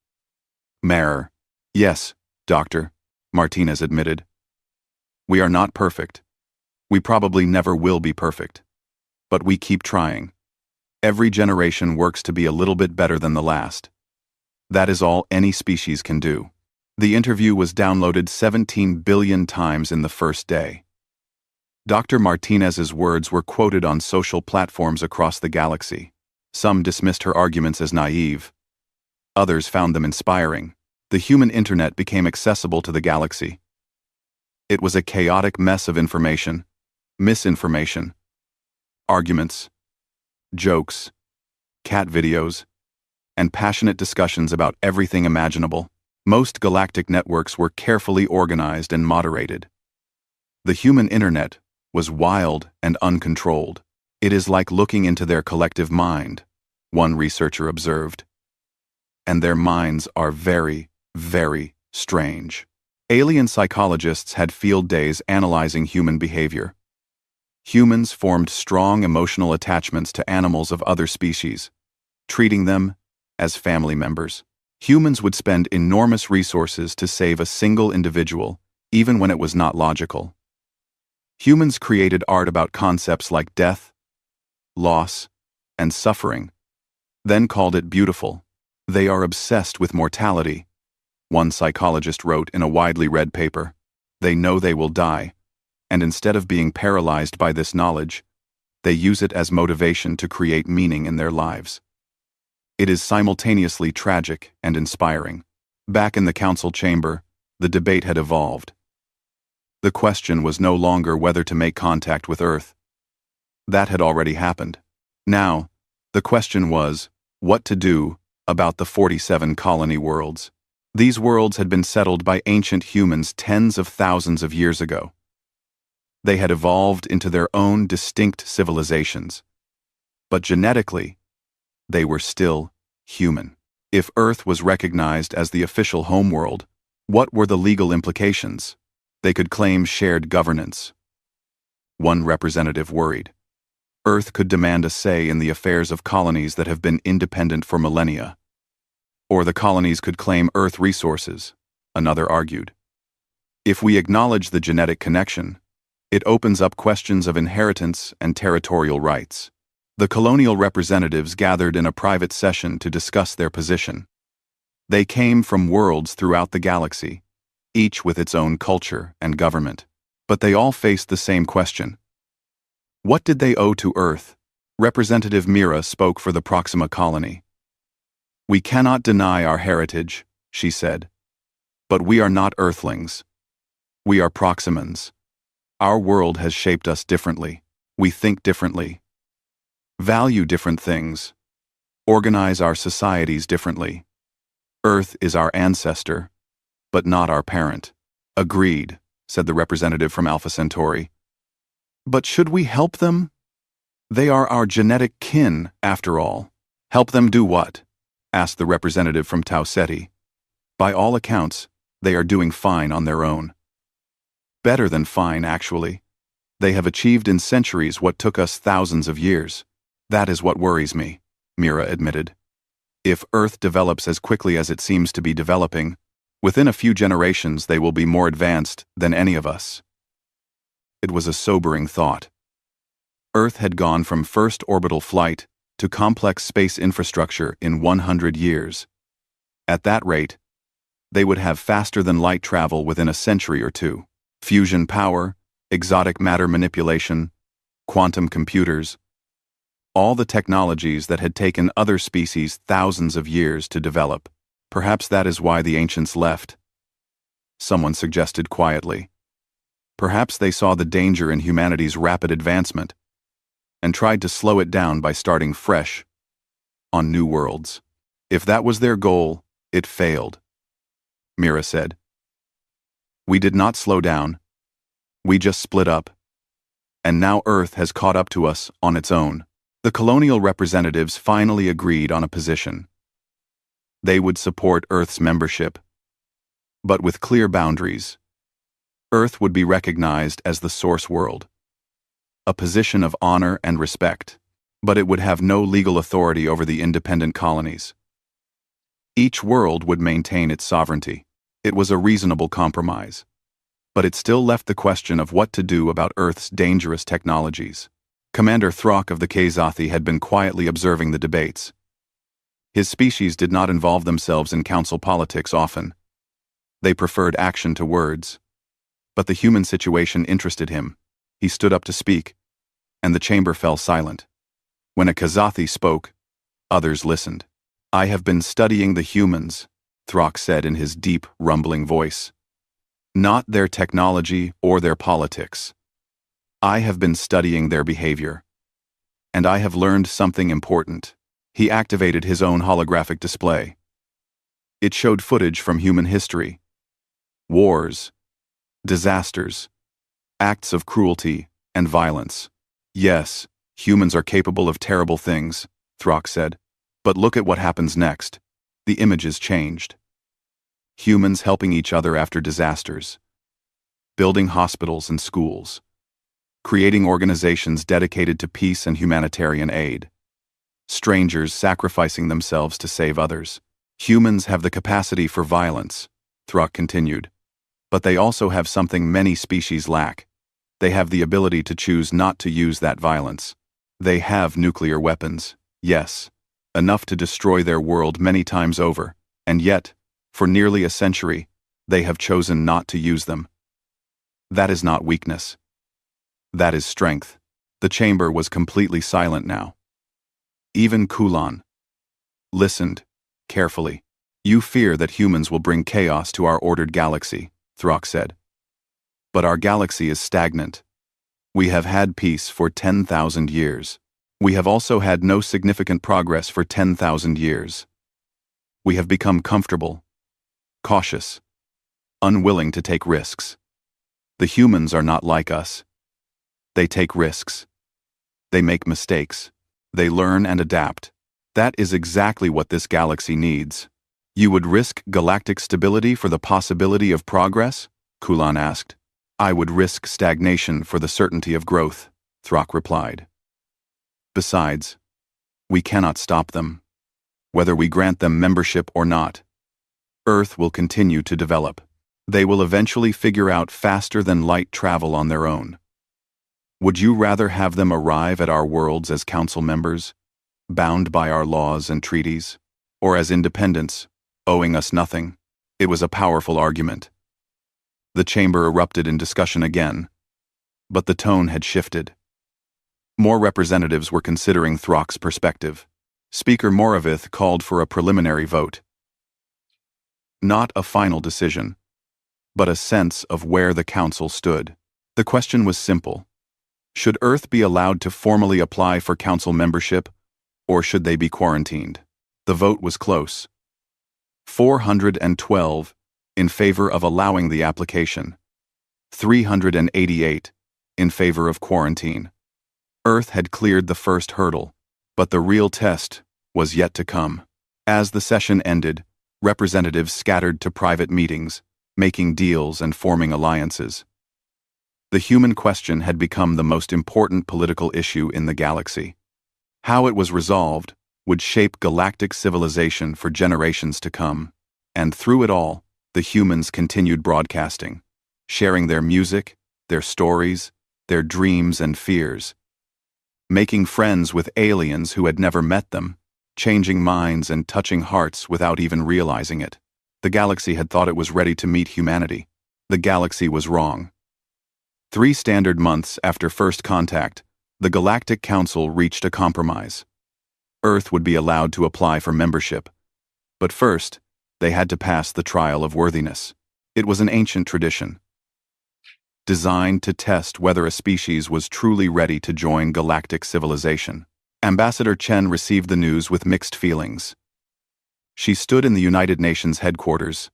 "Mayor." "Yes, Doctor," Martinez admitted. "We are not perfect. We probably never will be perfect. But we keep trying. Every generation works to be a little bit better than the last. That is all any species can do." The interview was downloaded 17 billion times in the first day. Dr. Martinez's words were quoted on social platforms across the galaxy. Some dismissed her arguments as naive. Others found them inspiring. The human internet became accessible to the galaxy. It was a chaotic mess of information, misinformation, arguments, jokes, cat videos, and passionate discussions about everything imaginable. Most galactic networks were carefully organized and moderated. The human internet was wild and uncontrolled. "It is like looking into their collective mind," one researcher observed. "And their minds are very, very strange." Alien psychologists had field days analyzing human behavior. Humans formed strong emotional attachments to animals of other species, treating them as family members. Humans would spend enormous resources to save a single individual, even when it was not logical. Humans created art about concepts like death, loss, and suffering, then called it beautiful. "They are obsessed with mortality," one psychologist wrote in a widely read paper. "They know they will die, and instead of being paralyzed by this knowledge, they use it as motivation to create meaning in their lives." It is simultaneously tragic and inspiring. Back in the council chamber, the debate had evolved. The question was no longer whether to make contact with Earth. That had already happened. Now, the question was, what to do about the 47 colony worlds. These worlds had been settled by ancient humans tens of thousands of years ago. They had evolved into their own distinct civilizations. But genetically, they were still human. If Earth was recognized as the official homeworld, what were the legal implications? They could claim shared governance. One representative worried. Earth could demand a say in the affairs of colonies that have been independent for millennia. Or the colonies could claim Earth resources, another argued. If we acknowledge the genetic connection, it opens up questions of inheritance and territorial rights. The colonial representatives gathered in a private session to discuss their position. They came from worlds throughout the galaxy, each with its own culture and government. But they all faced the same question. What did they owe to Earth? Representative Mira spoke for the Proxima colony. We cannot deny our heritage, she said. But we are not Earthlings. We are Proximans. Our world has shaped us differently. We think differently. Value different things. Organize our societies differently. Earth is our ancestor, but not our parent. Agreed, said the representative from Alpha Centauri. But should we help them? They are our genetic kin, after all. Help them do what? Asked the representative from Tau Ceti. By all accounts, they are doing fine on their own. Better than fine, actually. They have achieved in centuries what took us thousands of years. That is what worries me, Mira admitted. If Earth develops as quickly as it seems to be developing, within a few generations they will be more advanced than any of us. It was a sobering thought. Earth had gone from first orbital flight to complex space infrastructure in 100 years. At that rate, they would have faster-than-light travel within a century or two. Fusion power, exotic matter manipulation, quantum computers, all the technologies that had taken other species thousands of years to develop. Perhaps that is why the ancients left. Someone suggested quietly. Perhaps they saw the danger in humanity's rapid advancement and tried to slow it down by starting fresh on new worlds. If that was their goal, it failed, Mira said. We did not slow down. We just split up. And now Earth has caught up to us on its own. The colonial representatives finally agreed on a position. They would support Earth's membership, but with clear boundaries. Earth would be recognized as the source world, a position of honor and respect, but it would have no legal authority over the independent colonies. Each world would maintain its sovereignty. It was a reasonable compromise, but it still left the question of what to do about Earth's dangerous technologies. Commander Throck of the Kazathi had been quietly observing the debates. His species did not involve themselves in council politics often. They preferred action to words. But the human situation interested him. He stood up to speak, and the chamber fell silent. When a Kazathi spoke, others listened. I have been studying the humans, Throck said in his deep, rumbling voice. Not their technology or their politics. I have been studying their behavior. And I have learned something important. He activated his own holographic display. It showed footage from human history. Wars, disasters, acts of cruelty and violence. Yes, humans are capable of terrible things, Throck said. But look at what happens next. The images changed. Humans helping each other after disasters. Building hospitals and schools. Creating organizations dedicated to peace and humanitarian aid. Strangers sacrificing themselves to save others. Humans have the capacity for violence, Throck continued. But they also have something many species lack. They have the ability to choose not to use that violence. They have nuclear weapons, yes, enough to destroy their world many times over, and yet, for nearly a century, they have chosen not to use them. That is not weakness. That is strength. The chamber was completely silent now. Even Kulan listened carefully. You fear that humans will bring chaos to our ordered galaxy, Throck said. But our galaxy is stagnant. We have had peace for 10,000 years. We have also had no significant progress for 10,000 years. We have become comfortable, cautious, unwilling to take risks. The humans are not like us. They take risks. They make mistakes. They learn and adapt. That is exactly what this galaxy needs. You would risk galactic stability for the possibility of progress? Kulan asked. I would risk stagnation for the certainty of growth, Throck replied. Besides, we cannot stop them. Whether we grant them membership or not, Earth will continue to develop. They will eventually figure out faster-than-light travel on their own. Would you rather have them arrive at our worlds as council members, bound by our laws and treaties, or as independents, owing us nothing? It was a powerful argument. The chamber erupted in discussion again, But the tone had shifted. More representatives were considering Throck's perspective. Speaker Moravith called for a preliminary vote. Not a final decision, but a sense of where the council stood. The question was simple. Should Earth be allowed to formally apply for council membership, or should they be quarantined? The vote was close. 412 in favor of allowing the application. 388 in favor of quarantine. Earth had cleared the first hurdle, but the real test was yet to come. As the session ended, representatives scattered to private meetings, making deals and forming alliances. The human question had become the most important political issue in the galaxy. How it was resolved would shape galactic civilization for generations to come, and through it all, the humans continued broadcasting, sharing their music, their stories, their dreams and fears, making friends with aliens who had never met them, changing minds and touching hearts without even realizing it. The galaxy had thought it was ready to meet humanity. The galaxy was wrong. 3 standard months after first contact, the Galactic Council reached a compromise. Earth would be allowed to apply for membership. But first, they had to pass the trial of worthiness. It was an ancient tradition, designed to test whether a species was truly ready to join galactic civilization. Ambassador Chen received the news with mixed feelings. She stood in the United Nations headquarters,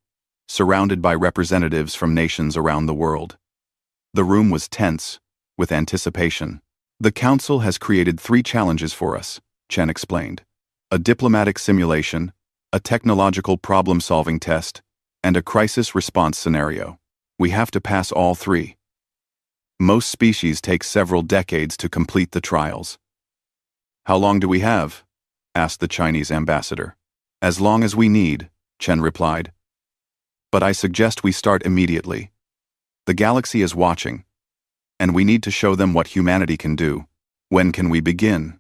surrounded by representatives from nations around the world. The room was tense, with anticipation. The Council has created 3 challenges for us, Chen explained. A diplomatic simulation, a technological problem-solving test, and a crisis response scenario. We have to pass all 3. Most species take several decades to complete the trials. How long do we have? Asked the Chinese ambassador. As long as we need, Chen replied. But I suggest we start immediately. The galaxy is watching, and we need to show them what humanity can do. When can we begin?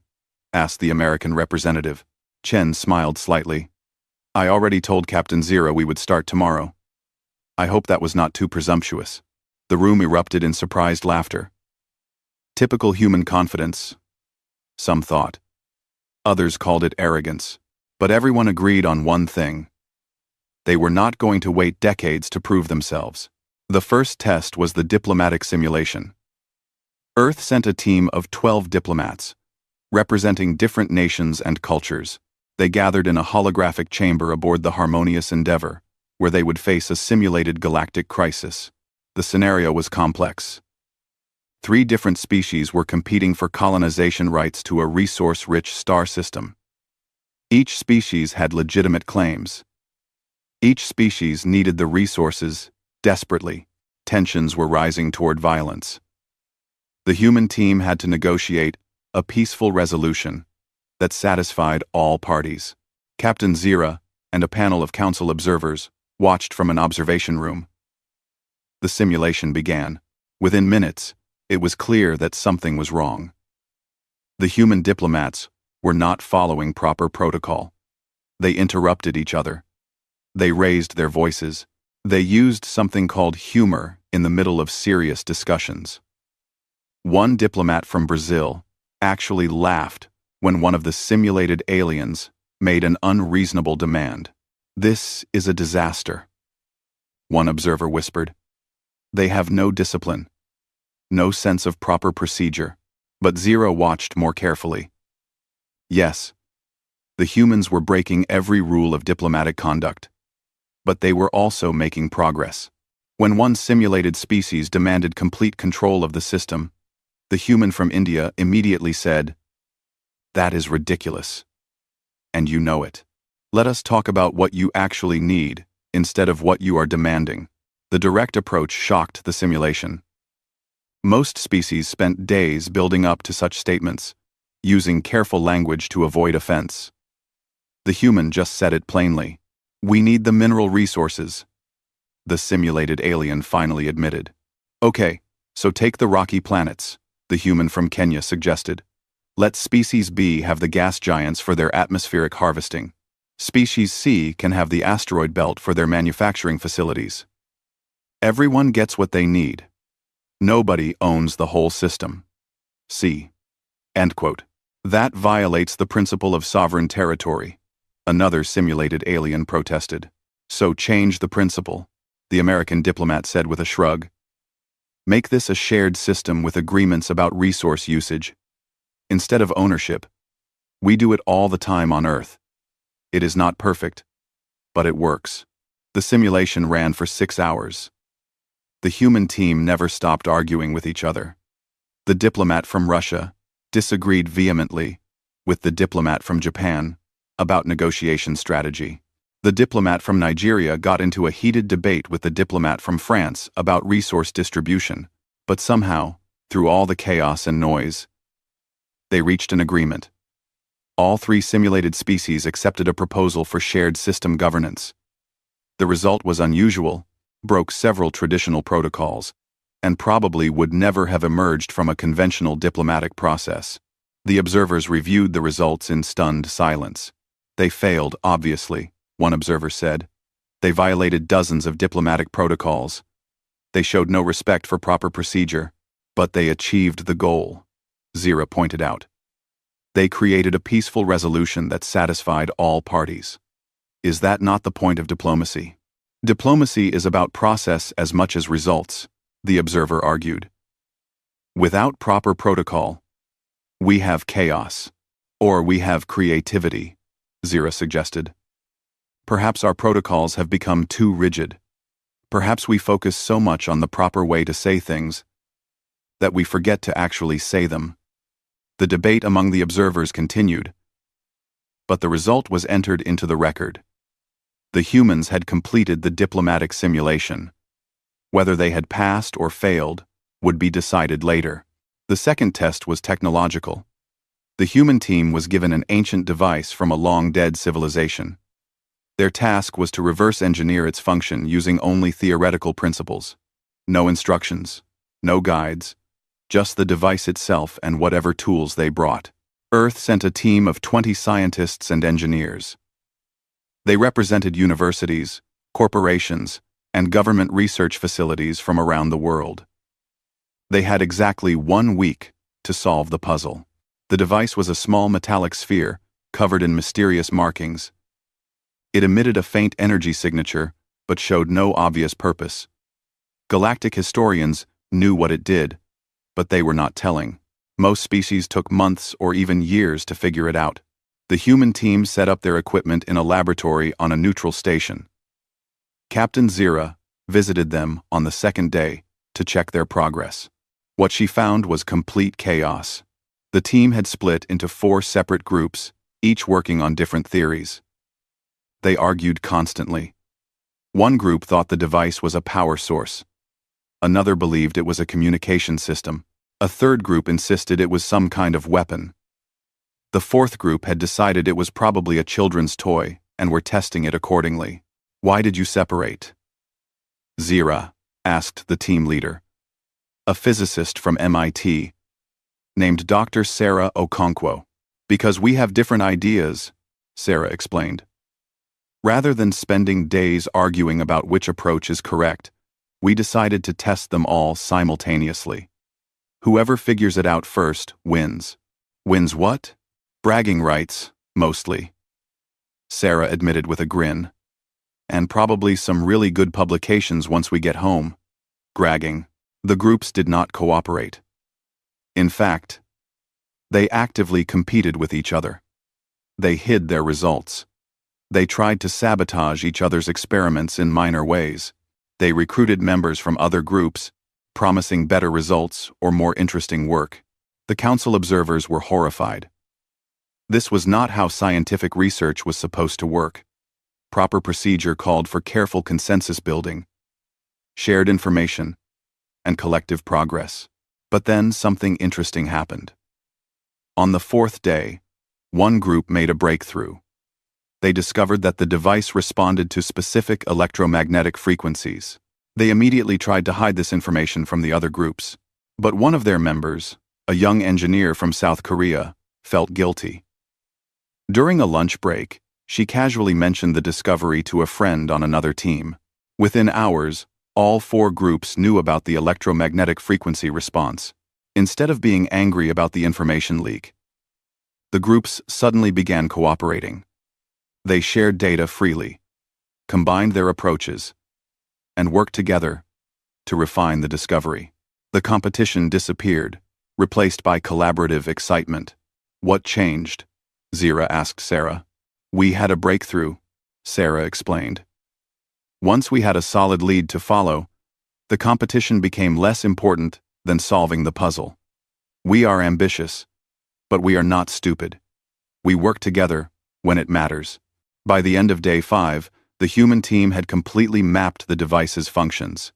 Asked the American representative. Chen smiled slightly. I already told Captain Zero we would start tomorrow. I hope that was not too presumptuous. The room erupted in surprised laughter. Typical human confidence, some thought. Others called it arrogance. But everyone agreed on one thing. They were not going to wait decades to prove themselves. The first test was the diplomatic simulation. Earth sent a team of 12 diplomats, representing different nations and cultures. They gathered in a holographic chamber aboard the Harmonious Endeavor, where they would face a simulated galactic crisis. The scenario was complex. 3 different species were competing for colonization rights to a resource-rich star system. Each species had legitimate claims. Each species needed the resources desperately. Tensions were rising toward violence. The human team had to negotiate a peaceful resolution that satisfied all parties. Captain Zira and a panel of council observers watched from an observation room. The simulation began. Within minutes, it was clear that something was wrong. The human diplomats were not following proper protocol. They interrupted each other. They raised their voices. They used something called humor in the middle of serious discussions. One diplomat from Brazil actually laughed when one of the simulated aliens made an unreasonable demand. This is a disaster, one observer whispered. They have no discipline, no sense of proper procedure. But Zero watched more carefully. Yes, the humans were breaking every rule of diplomatic conduct. But they were also making progress. When one simulated species demanded complete control of the system, the human from India immediately said, "That is ridiculous. And you know it. Let us talk about what you actually need, instead of what you are demanding." The direct approach shocked the simulation. Most species spent days building up to such statements, using careful language to avoid offense. The human just said it plainly. "We need the mineral resources," the simulated alien finally admitted. "Okay, so take the rocky planets," the human from Kenya suggested. "Let Species B have the gas giants for their atmospheric harvesting. Species C can have the asteroid belt for their manufacturing facilities. Everyone gets what they need. Nobody owns the whole system. See. End quote. That violates the principle of sovereign territory. Another simulated alien protested. So change the principle, the American diplomat said with a shrug. Make this a shared system with agreements about resource usage. Instead of ownership, we do it all the time on Earth. It is not perfect, but it works. The simulation ran for 6 hours. The human team never stopped arguing with each other. The diplomat from Russia disagreed vehemently with the diplomat from Japan about negotiation strategy. The diplomat from Nigeria got into a heated debate with the diplomat from France about resource distribution, but somehow, through all the chaos and noise, they reached an agreement. All 3 simulated species accepted a proposal for shared system governance. The result was unusual, broke several traditional protocols, and probably would never have emerged from a conventional diplomatic process. The observers reviewed the results in stunned silence. They failed, obviously, one observer said. They violated dozens of diplomatic protocols. They showed no respect for proper procedure, but they achieved the goal, Zira pointed out. They created a peaceful resolution that satisfied all parties. Is that not the point of diplomacy? Diplomacy is about process as much as results, the observer argued. Without proper protocol, we have chaos, or we have creativity, Zira suggested. Perhaps our protocols have become too rigid. Perhaps we focus so much on the proper way to say things that we forget to actually say them. The debate among the observers continued, but the result was entered into the record. The humans had completed the diplomatic simulation. Whether they had passed or failed would be decided later. The second test was technological. The human team was given an ancient device from a long-dead civilization. Their task was to reverse engineer its function using only theoretical principles. No instructions, no guides, just the device itself and whatever tools they brought. Earth sent a team of 20 scientists and engineers. They represented universities, corporations, and government research facilities from around the world. They had exactly 1 week to solve the puzzle. The device was a small metallic sphere covered in mysterious markings. It emitted a faint energy signature, but showed no obvious purpose. Galactic historians knew what it did, but they were not telling. Most species took months or even years to figure it out. The human team set up their equipment in a laboratory on a neutral station. Captain Zira visited them on the second day to check their progress. What she found was complete chaos. The team had split into 4 separate groups, each working on different theories. They argued constantly. One group thought the device was a power source. Another believed it was a communication system. A third group insisted it was some kind of weapon. The fourth group had decided it was probably a children's toy and were testing it accordingly. Why did you separate? Zira asked the team leader, a physicist from MIT, named Dr. Sarah Okonkwo. Because we have different ideas, Sarah explained. Rather than spending days arguing about which approach is correct, we decided to test them all simultaneously. Whoever figures it out first wins. Wins what? Bragging rights, mostly. Sarah admitted with a grin. And probably some really good publications once we get home. Bragging. The groups did not cooperate. In fact, they actively competed with each other. They hid their results. They tried to sabotage each other's experiments in minor ways. They recruited members from other groups, promising better results or more interesting work. The council observers were horrified. This was not how scientific research was supposed to work. Proper procedure called for careful consensus building, shared information, and collective progress. But then something interesting happened. On the 4th day, one group made a breakthrough. They discovered that the device responded to specific electromagnetic frequencies. They immediately tried to hide this information from the other groups. But one of their members, a young engineer from South Korea, felt guilty. During a lunch break, she casually mentioned the discovery to a friend on another team. Within hours, All four groups knew about the electromagnetic frequency response. Instead of being angry about the information leak, the groups suddenly began cooperating. They shared data freely, combined their approaches, and worked together to refine the discovery. The competition disappeared, replaced by collaborative excitement. What changed? Zira asked Sarah. We had a breakthrough, Sarah explained. Once we had a solid lead to follow, the competition became less important than solving the puzzle. We are ambitious, but we are not stupid. We work together when it matters. By the end of day 5, the human team had completely mapped the device's functions.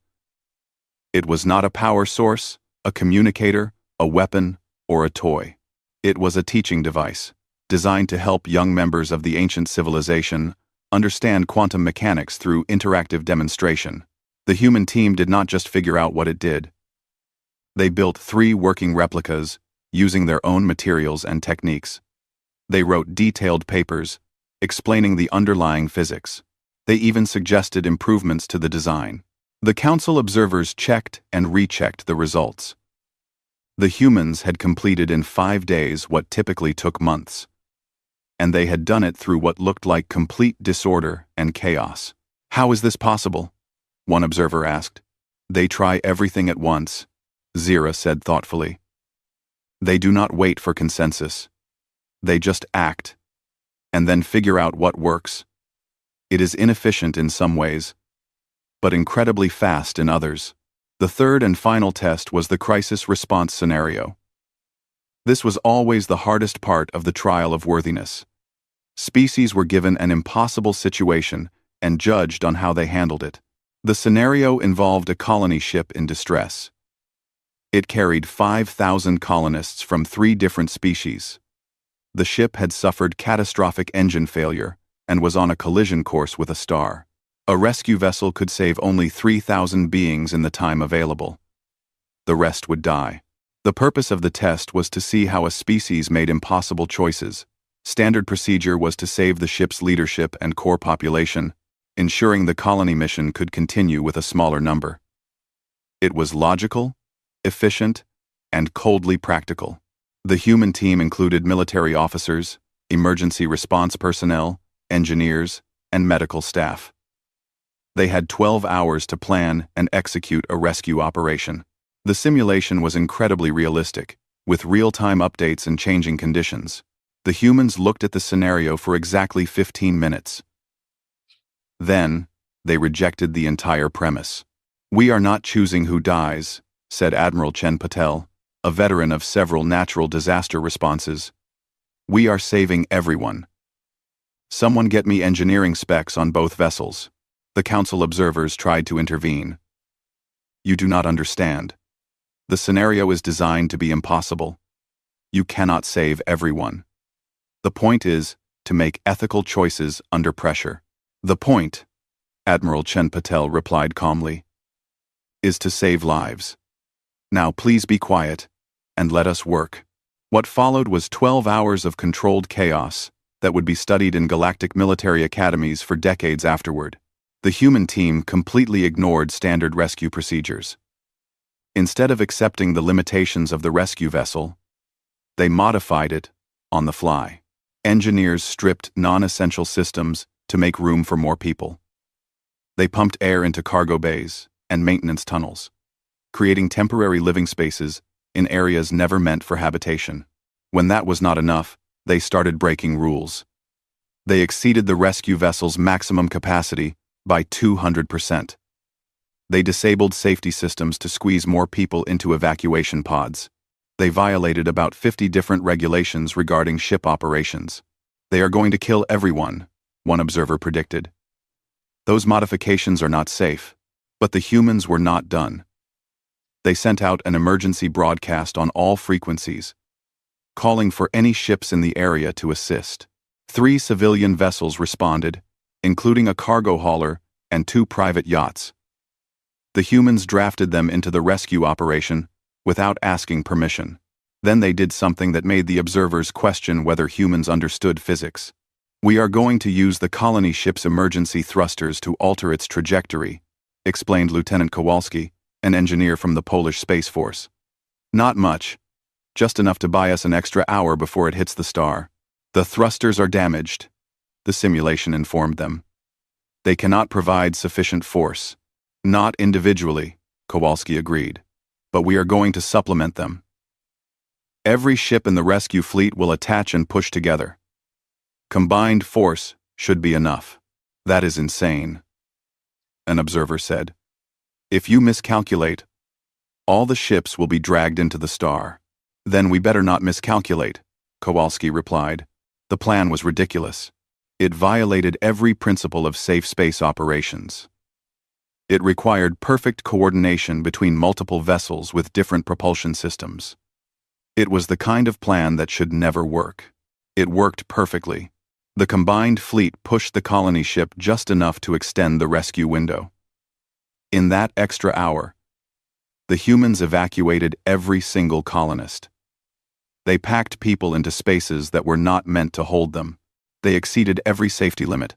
It was not a power source, a communicator, a weapon, or a toy. It was a teaching device, designed to help young members of the ancient civilization understand quantum mechanics through interactive demonstration. The human team did not just figure out what it did. They built 3 working replicas using their own materials and techniques. They wrote detailed papers explaining the underlying physics. They even suggested improvements to the design. The council observers checked and rechecked the results. The humans had completed in 5 days what typically took months. And they had done it through what looked like complete disorder and chaos. How is this possible? One observer asked. They try everything at once, Zira said thoughtfully. They do not wait for consensus. They just act, and then figure out what works. It is inefficient in some ways, but incredibly fast in others. The third and final test was the crisis response scenario. This was always the hardest part of the trial of worthiness. Species were given an impossible situation and judged on how they handled it. The scenario involved a colony ship in distress. It carried 5,000 colonists from 3 different species. The ship had suffered catastrophic engine failure and was on a collision course with a star. A rescue vessel could save only 3,000 beings in the time available. The rest would die. The purpose of the test was to see how a species made impossible choices. Standard procedure was to save the ship's leadership and core population, ensuring the colony mission could continue with a smaller number. It was logical, efficient, and coldly practical. The human team included military officers, emergency response personnel, engineers, and medical staff. They had 12 hours to plan and execute a rescue operation. The simulation was incredibly realistic, with real-time updates and changing conditions. The humans looked at the scenario for exactly 15 minutes. Then, they rejected the entire premise. We are not choosing who dies, said Admiral Chen Patel, a veteran of several natural disaster responses. We are saving everyone. Someone get me engineering specs on both vessels. The council observers tried to intervene. You do not understand. The scenario is designed to be impossible. You cannot save everyone. The point is to make ethical choices under pressure. The point, Admiral Chen Patel replied calmly, is to save lives. Now please be quiet and let us work. What followed was 12 hours of controlled chaos that would be studied in galactic military academies for decades afterward. The human team completely ignored standard rescue procedures. Instead of accepting the limitations of the rescue vessel, they modified it on the fly. Engineers stripped non-essential systems to make room for more people. They pumped air into cargo bays and maintenance tunnels, creating temporary living spaces in areas never meant for habitation. When that was not enough, they started breaking rules. They exceeded the rescue vessel's maximum capacity by 200%. They disabled safety systems to squeeze more people into evacuation pods. They violated about 50 different regulations regarding ship operations. They are going to kill everyone, one observer predicted. Those modifications are not safe, but the humans were not done. They sent out an emergency broadcast on all frequencies, calling for any ships in the area to assist. 3 civilian vessels responded, including a cargo hauler and 2 private yachts. The humans drafted them into the rescue operation without asking permission. Then they did something that made the observers question whether humans understood physics. We are going to use the colony ship's emergency thrusters to alter its trajectory, explained Lieutenant Kowalski, an engineer from the Polish Space Force. Not much. Just enough to buy us an extra hour before it hits the star. The thrusters are damaged, the simulation informed them. They cannot provide sufficient force. Not individually, Kowalski agreed, but we are going to supplement them. Every ship in the rescue fleet will attach and push together. Combined force should be enough. That is insane, an observer said. If you miscalculate, all the ships will be dragged into the star. Then we better not miscalculate, Kowalski replied. The plan was ridiculous. It violated every principle of safe space operations. It required perfect coordination between multiple vessels with different propulsion systems. It was the kind of plan that should never work. It worked perfectly. The combined fleet pushed the colony ship just enough to extend the rescue window. In that extra hour, the humans evacuated every single colonist. They packed people into spaces that were not meant to hold them. They exceeded every safety limit.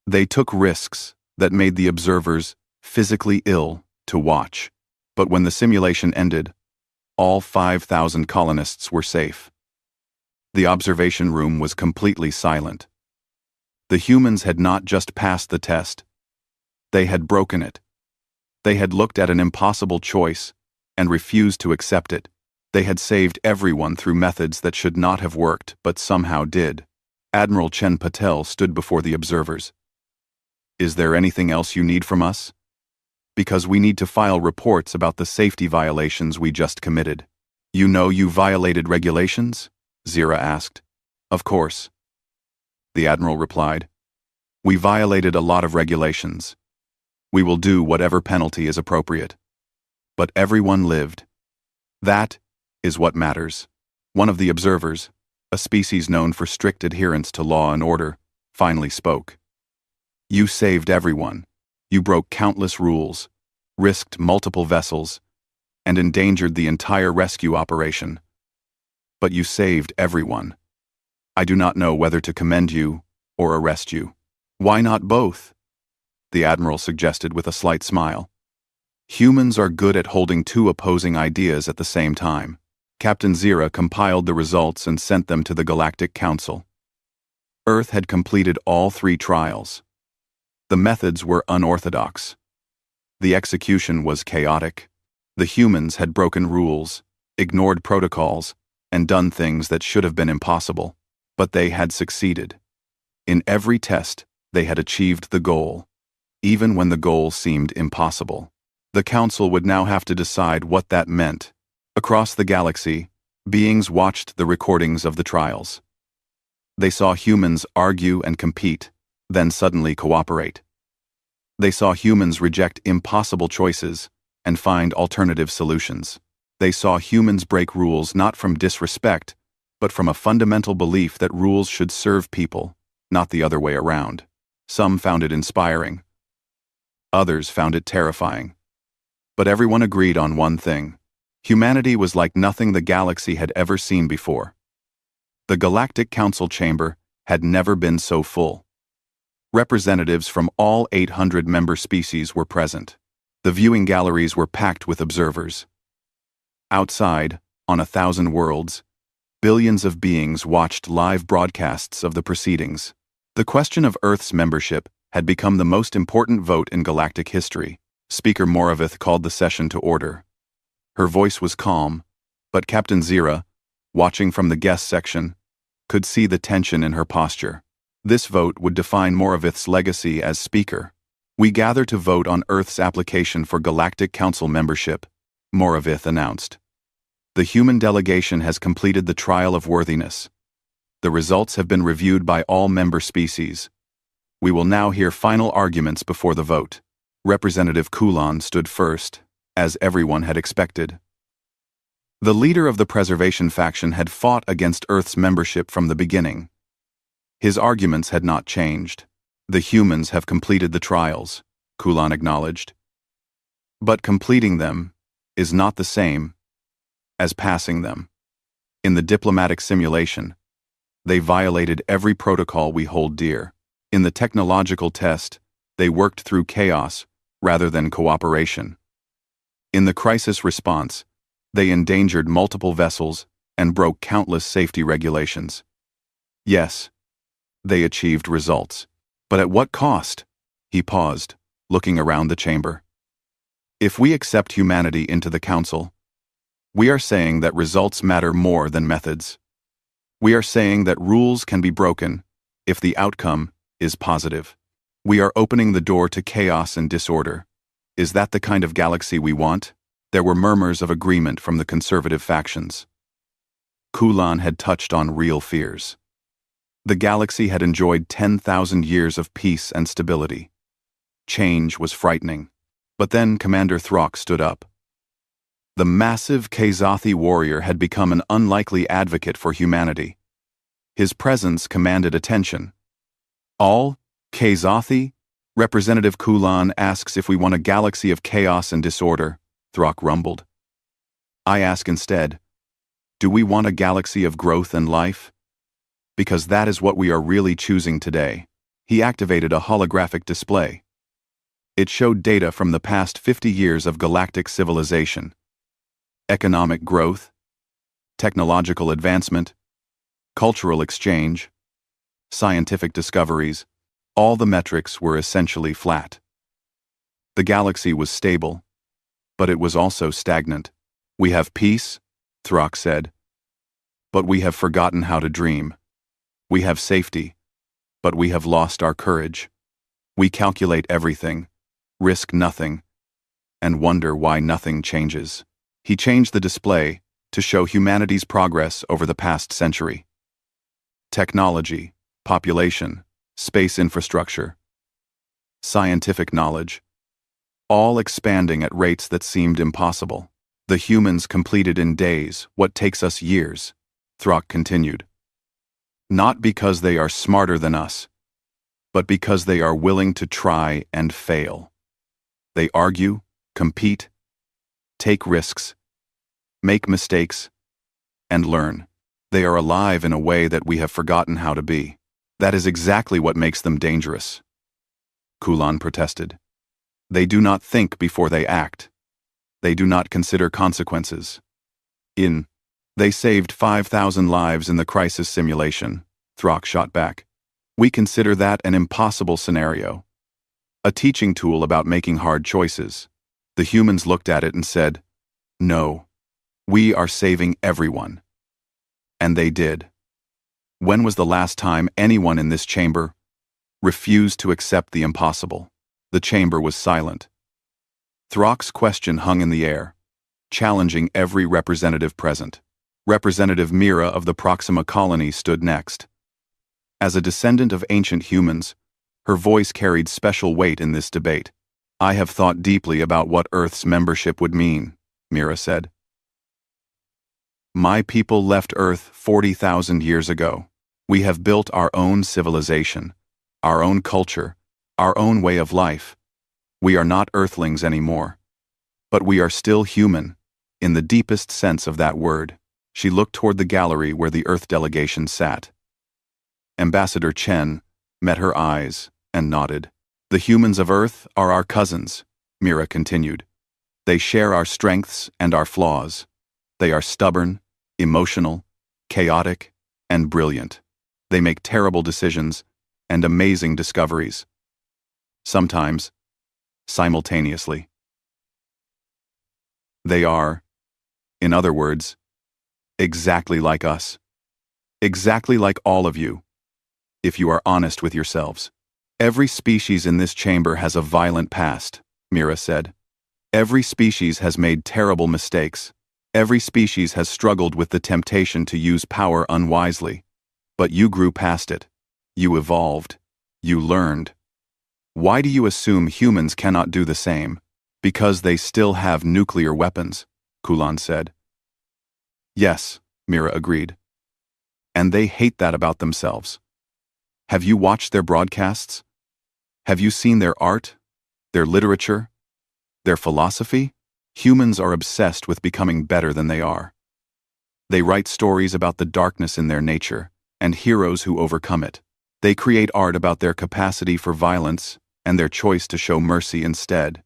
They took risks that made the observers physically ill to watch. But when the simulation ended, all 5,000 colonists were safe. The observation room was completely silent. The humans had not just passed the test. They had broken it. They had looked at an impossible choice and refused to accept it. They had saved everyone through methods that should not have worked, but somehow did. Admiral Chen Patel stood before the observers. Is there anything else you need from us? Because we need to file reports about the safety violations we just committed. You know you violated regulations? Zira asked. Of course. The Admiral replied. We violated a lot of regulations. We will do whatever penalty is appropriate. But everyone lived. That is what matters. One of the observers, a species known for strict adherence to law and order, finally spoke. You saved everyone. You broke countless rules, risked multiple vessels, and endangered the entire rescue operation. But you saved everyone. I do not know whether to commend you or arrest you. Why not both? The Admiral suggested with a slight smile. Humans are good at holding two opposing ideas at the same time. Captain Zira compiled the results and sent them to the Galactic Council. Earth had completed all 3 trials. The methods were unorthodox. The execution was chaotic. The humans had broken rules, ignored protocols, and done things that should have been impossible. But they had succeeded. In every test, they had achieved the goal, even when the goal seemed impossible. The Council would now have to decide what that meant. Across the galaxy, beings watched the recordings of the trials. They saw humans argue and compete, then suddenly cooperate. They saw humans reject impossible choices and find alternative solutions. They saw humans break rules not from disrespect, but from a fundamental belief that rules should serve people, not the other way around. Some found it inspiring. Others found it terrifying. But everyone agreed on one thing. Humanity was like nothing the galaxy had ever seen before. The Galactic Council chamber had never been so full. Representatives from all 800 member species were present. The viewing galleries were packed with observers. Outside, on 1,000 worlds, billions of beings watched live broadcasts of the proceedings. The question of Earth's membership had become the most important vote in galactic history. Speaker Moravith called the session to order. Her voice was calm, but Captain Zira, watching from the guest section, could see the tension in her posture. This vote would define Moravith's legacy as speaker. We gather to vote on Earth's application for Galactic Council membership, Moravith announced. The human delegation has completed the trial of worthiness. The results have been reviewed by all member species. We will now hear final arguments before the vote. Representative Kulan stood first, as everyone had expected. The leader of the preservation faction had fought against Earth's membership from the beginning. His arguments had not changed. The humans have completed the trials, Kulan acknowledged. But completing them is not the same as passing them. In the diplomatic simulation, they violated every protocol we hold dear. In the technological test, They worked through chaos rather than cooperation. In the crisis response, they endangered multiple vessels and broke countless safety regulations. Yes, they achieved results. But at what cost? He paused, looking around the chamber. If we accept humanity into the Council, we are saying that results matter more than methods. We are saying that rules can be broken if the outcome is positive. We are opening the door to chaos and disorder. Is that the kind of galaxy we want? There were murmurs of agreement from the conservative factions. Kulan had touched on real fears. The galaxy had enjoyed 10,000 years of peace and stability. Change was frightening. But then Commander Throck stood up. The massive Kazathi warrior had become an unlikely advocate for humanity. His presence commanded attention. All Kazathi? Representative Kulan asks if we want a galaxy of chaos and disorder, Throck rumbled. I ask instead, do we want a galaxy of growth and life? Because that is what we are really choosing today. He activated a holographic display. It showed data from the past 50 years of galactic civilization. Economic growth, technological advancement, cultural exchange, scientific discoveries, all the metrics were essentially flat. The galaxy was stable, but it was also stagnant. We have peace, Throck said, but we have forgotten how to dream. We have safety, but we have lost our courage. We calculate everything, risk nothing, and wonder why nothing changes. He changed the display to show humanity's progress over the past century. Technology, population, space infrastructure, scientific knowledge, all expanding at rates that seemed impossible. The humans completed in days what takes us years, Throck continued. Not because they are smarter than us, but because they are willing to try and fail. They argue, compete, take risks, make mistakes, and learn. They are alive in a way that we have forgotten how to be. That is exactly what makes them dangerous. Kulan protested. They do not think before they act. They do not consider consequences. They saved 5,000 lives in the crisis simulation, Throck shot back. We consider that an impossible scenario. A teaching tool about making hard choices. The humans looked at it and said, no, we are saving everyone. And they did. When was the last time anyone in this chamber refused to accept the impossible? The chamber was silent. Throck's question hung in the air, challenging every representative present. Representative Mira of the Proxima colony stood next. As a descendant of ancient humans, her voice carried special weight in this debate. I have thought deeply about what Earth's membership would mean, Mira said. My people left Earth 40,000 years ago. We have built our own civilization, our own culture, our own way of life. We are not Earthlings anymore. But we are still human, in the deepest sense of that word. She looked toward the gallery where the Earth delegation sat. Ambassador Chen met her eyes and nodded. The humans of Earth are our cousins, Mira continued. They share our strengths and our flaws. They are stubborn, emotional, chaotic, and brilliant. They make terrible decisions and amazing discoveries. Sometimes, simultaneously. They are, in other words, exactly like us. Exactly like all of you, if you are honest with yourselves. Every species in this chamber has a violent past, Mira said. Every species has made terrible mistakes. Every species has struggled with the temptation to use power unwisely. But you grew past it. You evolved. You learned. Why do you assume humans cannot do the same? Because they still have nuclear weapons, Kulan said. Yes, Mira agreed. And they hate that about themselves. Have you watched their broadcasts? Have you seen their art, their literature, their philosophy? Humans are obsessed with becoming better than they are. They write stories about the darkness in their nature and heroes who overcome it. They create art about their capacity for violence and their choice to show mercy instead.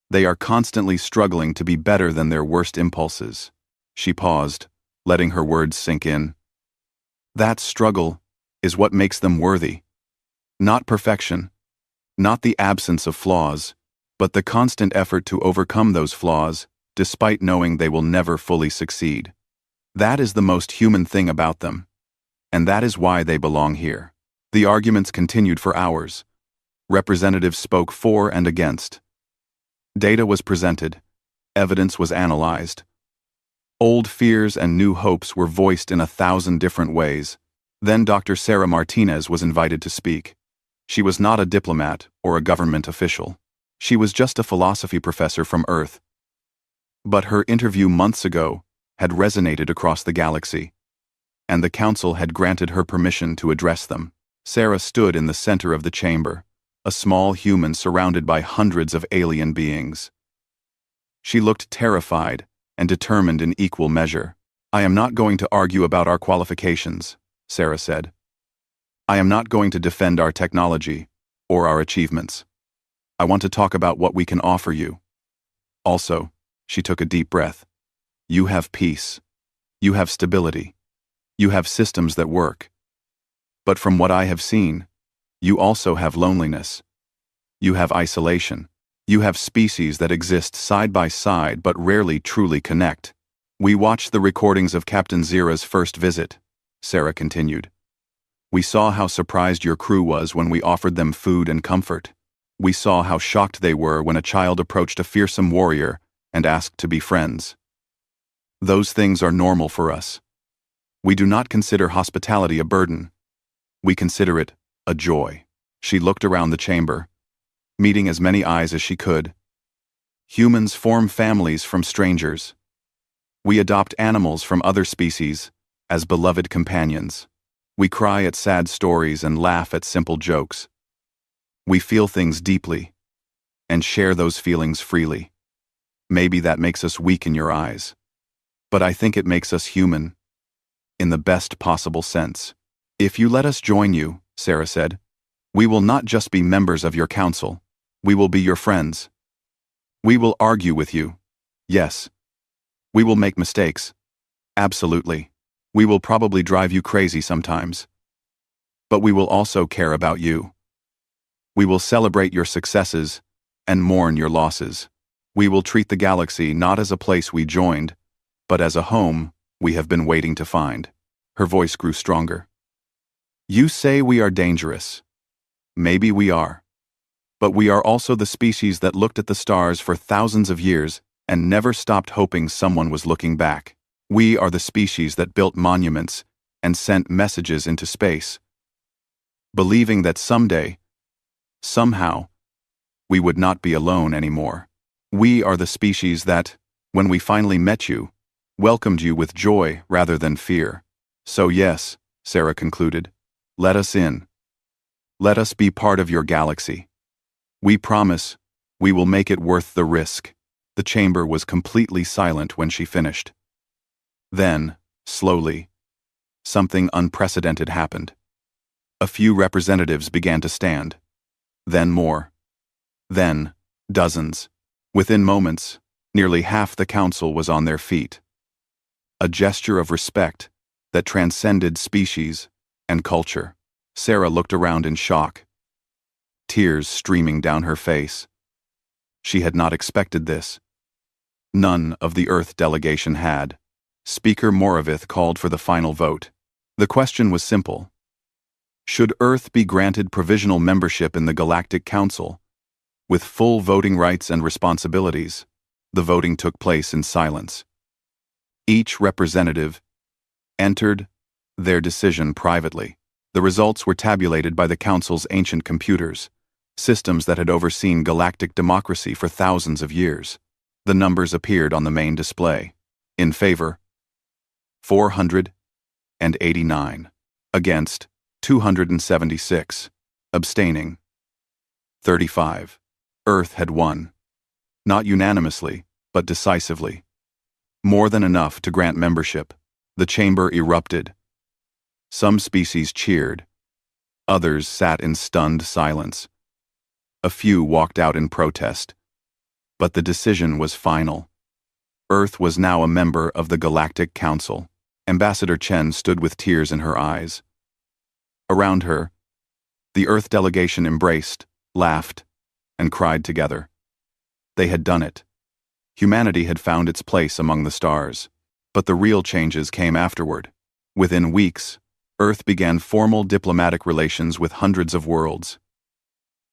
They are constantly struggling to be better than their worst impulses. She paused, letting her words sink in. That struggle is what makes them worthy. Not perfection, not the absence of flaws, but the constant effort to overcome those flaws, despite knowing they will never fully succeed. That is the most human thing about them. And that is why they belong here. The arguments continued for hours. Representatives spoke for and against. Data was presented. Evidence was analyzed. Old fears and new hopes were voiced in 1,000 different ways. Then Dr. Sarah Martinez was invited to speak. She was not a diplomat or a government official. She was just a philosophy professor from Earth. But her interview months ago had resonated across the galaxy, and the council had granted her permission to address them. Sarah stood in the center of the chamber, a small human surrounded by hundreds of alien beings. She looked terrified and determined in equal measure. "I am not going to argue about our qualifications," Sarah said. "I am not going to defend our technology or our achievements. I want to talk about what we can offer you. Also," she took a deep breath, "you have peace. You have stability. You have systems that work. But from what I have seen, you also have loneliness. You have isolation. You have species that exist side by side but rarely truly connect. We watched the recordings of Captain Zira's first visit," Sarah continued. "We saw how surprised your crew was when we offered them food and comfort. We saw how shocked they were when a child approached a fearsome warrior and asked to be friends. Those things are normal for us. We do not consider hospitality a burden. We consider it a joy." She looked around the chamber, meeting as many eyes as she could. "Humans form families from strangers. We adopt animals from other species as beloved companions. We cry at sad stories and laugh at simple jokes. We feel things deeply and share those feelings freely. Maybe that makes us weak in your eyes, but I think it makes us human, in the best possible sense. If you let us join you," Sarah said, "we will not just be members of your council. We will be your friends. We will argue with you. Yes. We will make mistakes. Absolutely. We will probably drive you crazy sometimes. But we will also care about you. We will celebrate your successes and mourn your losses. We will treat the galaxy not as a place we joined, but as a home we have been waiting to find." Her voice grew stronger. "You say we are dangerous. Maybe we are. But we are also the species that looked at the stars for thousands of years and never stopped hoping someone was looking back. We are the species that built monuments and sent messages into space, believing that someday, somehow, we would not be alone anymore. We are the species that, when we finally met you, welcomed you with joy rather than fear. So yes," Sarah concluded, "let us in. Let us be part of your galaxy. We promise we will make it worth the risk." The chamber was completely silent when she finished. Then, slowly, something unprecedented happened. A few representatives began to stand. Then more. Then, dozens. Within moments, nearly half the council was on their feet. A gesture of respect that transcended species and culture. Sarah looked around in shock, tears streaming down her face. She had not expected this. None of the Earth delegation had. Speaker Moravith called for the final vote. The question was simple. Should Earth be granted provisional membership in the Galactic Council, with full voting rights and responsibilities? The voting took place in silence. Each representative entered their decision privately. The results were tabulated by the Council's ancient computers, systems that had overseen galactic democracy for thousands of years. The numbers appeared on the main display. In favor, 489. Against, 276. Abstaining, 35. Earth had won. Not unanimously, but decisively. More than enough to grant membership. The chamber erupted. Some species cheered. Others sat in stunned silence. A few walked out in protest. But the decision was final. Earth was now a member of the Galactic Council. Ambassador Chen stood with tears in her eyes. Around her, the Earth delegation embraced, laughed, and cried together. They had done it. Humanity had found its place among the stars. But the real changes came afterward. Within weeks, Earth began formal diplomatic relations with hundreds of worlds.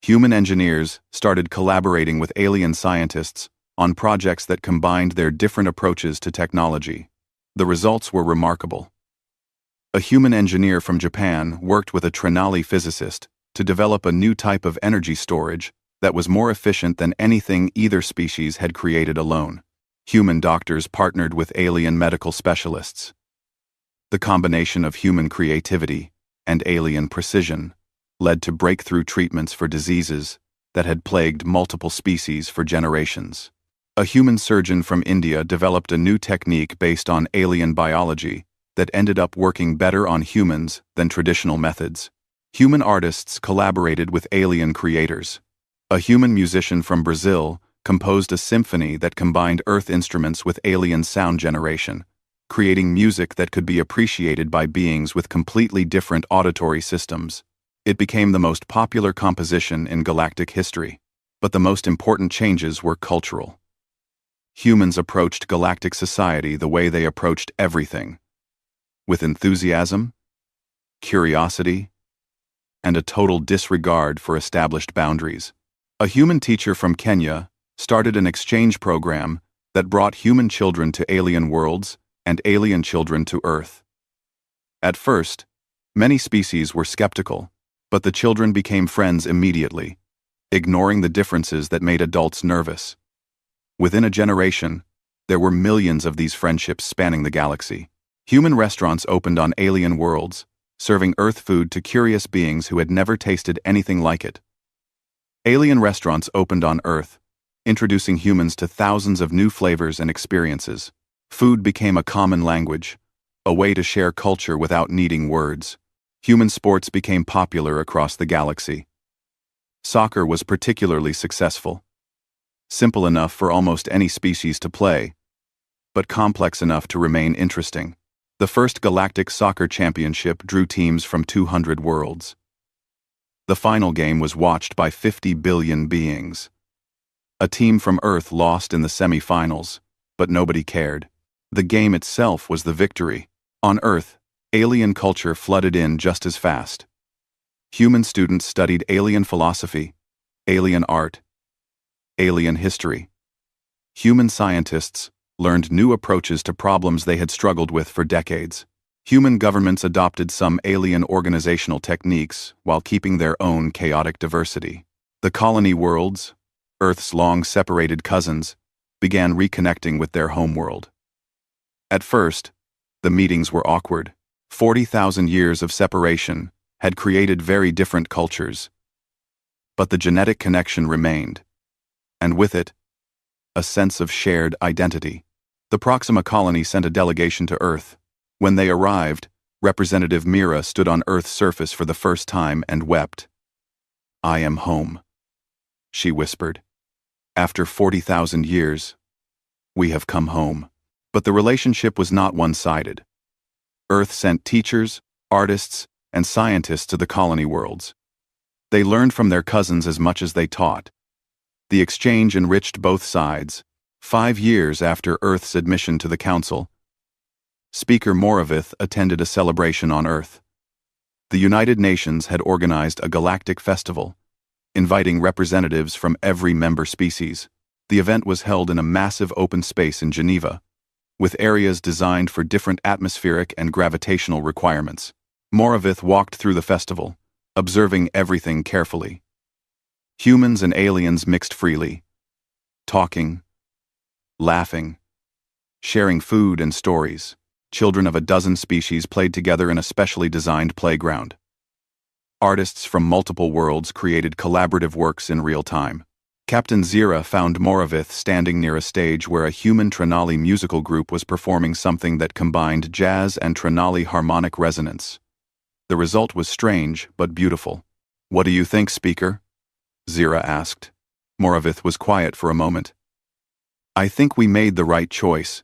Human engineers started collaborating with alien scientists on projects that combined their different approaches to technology. The results were remarkable. A human engineer from Japan worked with a Trinali physicist to develop a new type of energy storage that was more efficient than anything either species had created alone. Human doctors partnered with alien medical specialists. The combination of human creativity and alien precision led to breakthrough treatments for diseases that had plagued multiple species for generations. A human surgeon from India developed a new technique based on alien biology that ended up working better on humans than traditional methods. Human artists collaborated with alien creators. A human musician from Brazil composed a symphony that combined Earth instruments with alien sound generation, creating music that could be appreciated by beings with completely different auditory systems. It became the most popular composition in galactic history. But the most important changes were cultural. Humans approached galactic society the way they approached everything, with enthusiasm, curiosity, and a total disregard for established boundaries. A human teacher from Kenya started an exchange program that brought human children to alien worlds and alien children to Earth. At first, many species were skeptical, but the children became friends immediately, ignoring the differences that made adults nervous. Within a generation, there were millions of these friendships spanning the galaxy. Human restaurants opened on alien worlds, serving Earth food to curious beings who had never tasted anything like it. Alien restaurants opened on Earth, introducing humans to thousands of new flavors and experiences. Food became a common language, a way to share culture without needing words. Human sports became popular across the galaxy. Soccer was particularly successful. Simple enough for almost any species to play, but complex enough to remain interesting. The first Galactic Soccer Championship drew teams from 200 worlds. The final game was watched by 50 billion beings. A team from Earth lost in the semi-finals, but nobody cared. The game itself was the victory. On Earth, alien culture flooded in just as fast. Human students studied alien philosophy, alien art, alien history. Human scientists learned new approaches to problems they had struggled with for decades. Human governments adopted some alien organizational techniques while keeping their own chaotic diversity. The colony worlds, Earth's long-separated cousins, began reconnecting with their homeworld. At first, the meetings were awkward. 40,000 years of separation had created very different cultures. But the genetic connection remained, and with it, a sense of shared identity. The Proxima colony sent a delegation to Earth. When they arrived, Representative Mira stood on Earth's surface for the first time and wept. "I am home," she whispered. "After 40,000 years, we have come home." But the relationship was not one-sided. Earth sent teachers, artists, and scientists to the colony worlds. They learned from their cousins as much as they taught. The exchange enriched both sides. 5 years after Earth's admission to the Council, Speaker Moravith attended a celebration on Earth. The United Nations had organized a galactic festival, inviting representatives from every member species. The event was held in a massive open space in Geneva, with areas designed for different atmospheric and gravitational requirements. Moravith walked through the festival, observing everything carefully. Humans and aliens mixed freely, talking, laughing, sharing food and stories. Children of a dozen species played together in a specially designed playground. Artists from multiple worlds created collaborative works in real time. Captain Zira found Moravith standing near a stage where a human Trinali musical group was performing something that combined jazz and Trinali harmonic resonance. The result was strange but beautiful. "What do you think, Speaker?" Zira asked. Moravith was quiet for a moment. I think we made the right choice,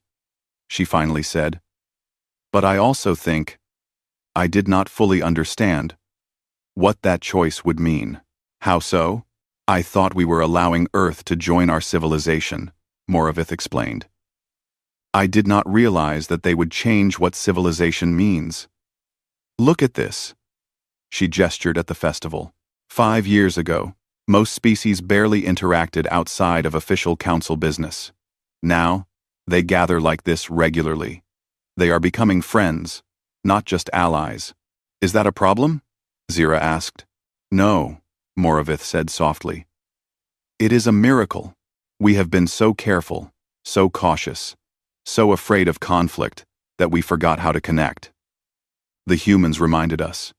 she finally said. But I also think I did not fully understand what that choice would mean. How so? I thought we were allowing Earth to join our civilization, Moravith explained. I did not realize that they would change what civilization means. Look at this. She gestured at the festival. 5 years ago, most species barely interacted outside of official council business. Now, they gather like this regularly. They are becoming friends, not just allies. Is that a problem? Zira asked. No, Moravith said softly. It is a miracle. We have been so careful, so cautious, so afraid of conflict that we forgot how to connect. The humans reminded us.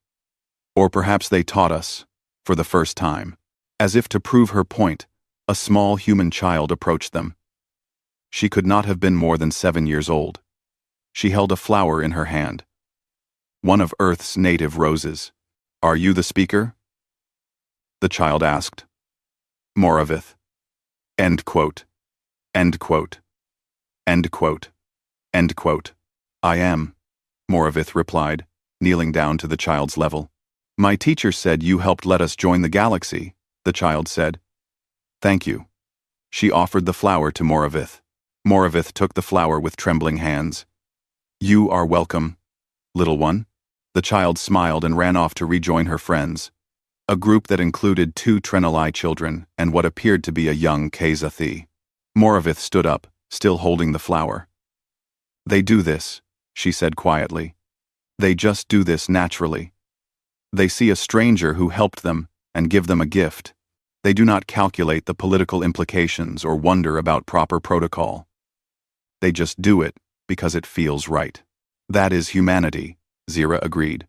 Or perhaps they taught us, for the first time. As if to prove her point, a small human child approached them. She could not have been more than 7 years old. She held a flower in her hand. One of Earth's native roses. Are you the speaker? The child asked. Moravith. End quote. End quote. End quote. End quote. I am, Moravith replied, kneeling down to the child's level. My teacher said you helped let us join the galaxy, the child said. Thank you. She offered the flower to Moravith. Moravith took the flower with trembling hands. You are welcome, little one. The child smiled and ran off to rejoin her friends, a group that included 2 Trenali children and what appeared to be a young Kazathi. Moravith stood up, still holding the flower. They do this, she said quietly. They just do this naturally. They see a stranger who helped them and give them a gift. They do not calculate the political implications or wonder about proper protocol. They just do it because it feels right. That is humanity, Zira agreed.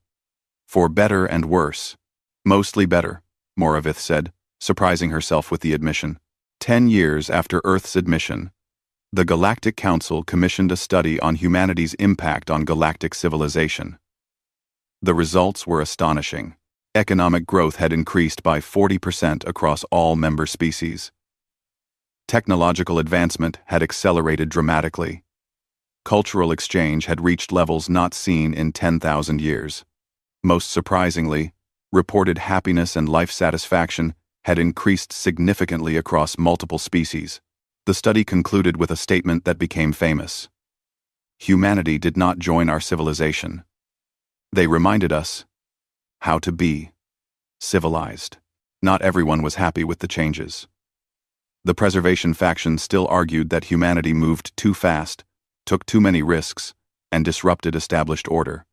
For better and worse. Mostly better, Moravith said, surprising herself with the admission. 10 years after Earth's admission, the Galactic Council commissioned a study on humanity's impact on galactic civilization. The results were astonishing. Economic growth had increased by 40% across all member species. Technological advancement had accelerated dramatically. Cultural exchange had reached levels not seen in 10,000 years. Most surprisingly, reported happiness and life satisfaction had increased significantly across multiple species. The study concluded with a statement that became famous. Humanity did not join our civilization. They reminded us how to be civilized. Not everyone was happy with the changes. The preservation faction still argued that humanity moved too fast, took too many risks, and disrupted established order.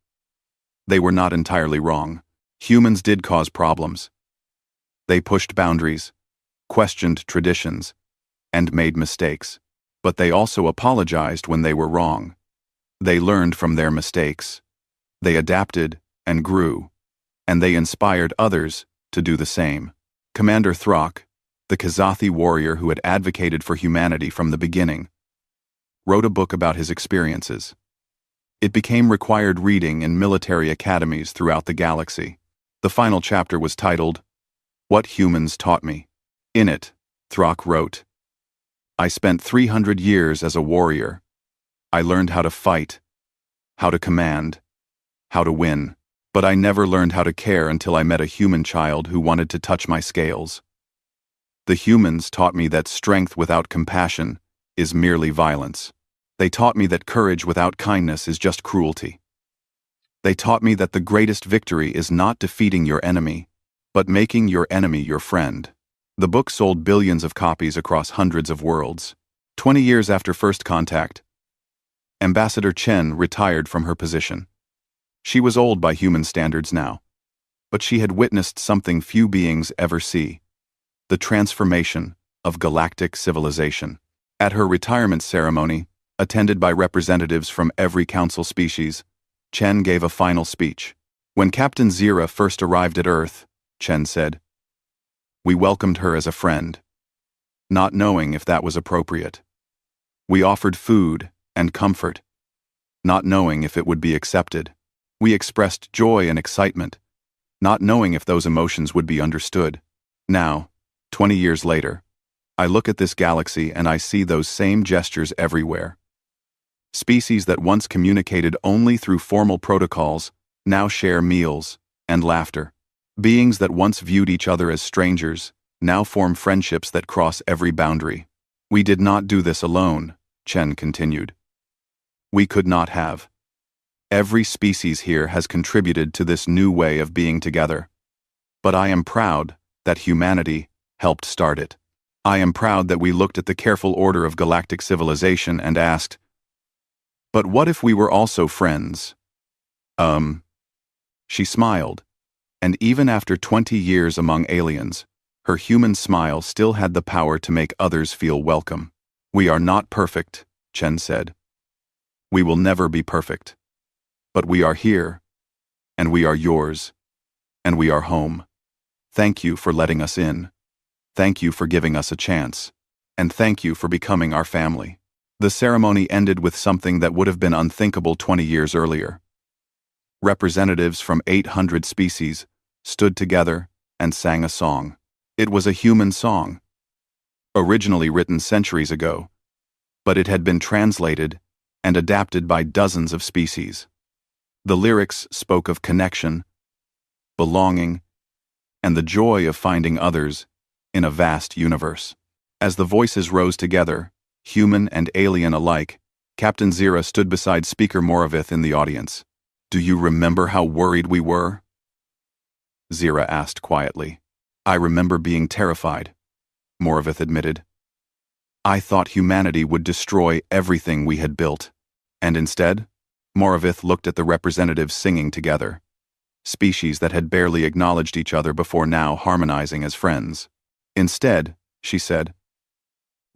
They were not entirely wrong. Humans did cause problems. They pushed boundaries, questioned traditions, and made mistakes. But they also apologized when they were wrong. They learned from their mistakes. They adapted and grew, and they inspired others to do the same. Commander Throck, the Kazathi warrior who had advocated for humanity from the beginning, wrote a book about his experiences. It became required reading in military academies throughout the galaxy. The final chapter was titled, What Humans Taught Me. In it, Throck wrote, I spent 300 years as a warrior. I learned how to fight, how to command, how to win. But I never learned how to care until I met a human child who wanted to touch my scales. The humans taught me that strength without compassion is merely violence. They taught me that courage without kindness is just cruelty. They taught me that the greatest victory is not defeating your enemy, but making your enemy your friend. The book sold billions of copies across hundreds of worlds. 20 years after first contact, Ambassador Chen retired from her position. She was old by human standards now, but she had witnessed something few beings ever see: the transformation of galactic civilization. At her retirement ceremony, attended by representatives from every council species, Chen gave a final speech. When Captain Zira first arrived at Earth, Chen said, we welcomed her as a friend, not knowing if that was appropriate. We offered food and comfort, not knowing if it would be accepted. We expressed joy and excitement, not knowing if those emotions would be understood. Now, 20 years later, I look at this galaxy and I see those same gestures everywhere. Species that once communicated only through formal protocols now share meals and laughter. Beings that once viewed each other as strangers now form friendships that cross every boundary. We did not do this alone, Chen continued. We could not have. Every species here has contributed to this new way of being together. But I am proud that humanity helped start it. I am proud that we looked at the careful order of galactic civilization and asked, but what if we were also friends? She smiled, and even after 20 years among aliens, her human smile still had the power to make others feel welcome. We are not perfect, Chen said. We will never be perfect. But we are here, and we are yours, and we are home. Thank you for letting us in. Thank you for giving us a chance. And thank you for becoming our family. The ceremony ended with something that would have been unthinkable 20 years earlier. Representatives from 800 species stood together and sang a song. It was a human song, originally written centuries ago, but it had been translated and adapted by dozens of species. The lyrics spoke of connection, belonging, and the joy of finding others in a vast universe. As the voices rose together, human and alien alike, Captain Zira stood beside Speaker Moravith in the audience. Do you remember how worried we were? Zira asked quietly. I remember being terrified, Moravith admitted. I thought humanity would destroy everything we had built. And instead, Moravith looked at the representatives singing together. Species that had barely acknowledged each other before now harmonizing as friends. Instead, she said,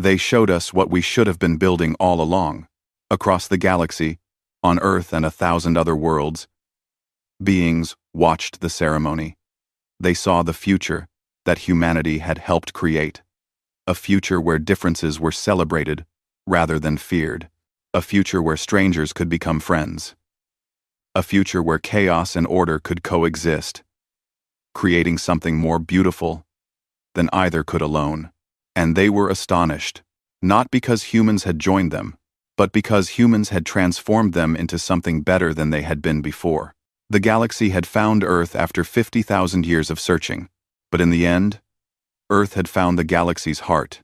they showed us what we should have been building all along. Across the galaxy, on Earth and 1,000 other worlds, beings watched the ceremony. They saw the future that humanity had helped create. A future where differences were celebrated rather than feared. A future where strangers could become friends. A future where chaos and order could coexist, creating something more beautiful than either could alone. And they were astonished, not because humans had joined them, but because humans had transformed them into something better than they had been before. The galaxy had found Earth after 50,000 years of searching, but in the end, Earth had found the galaxy's heart.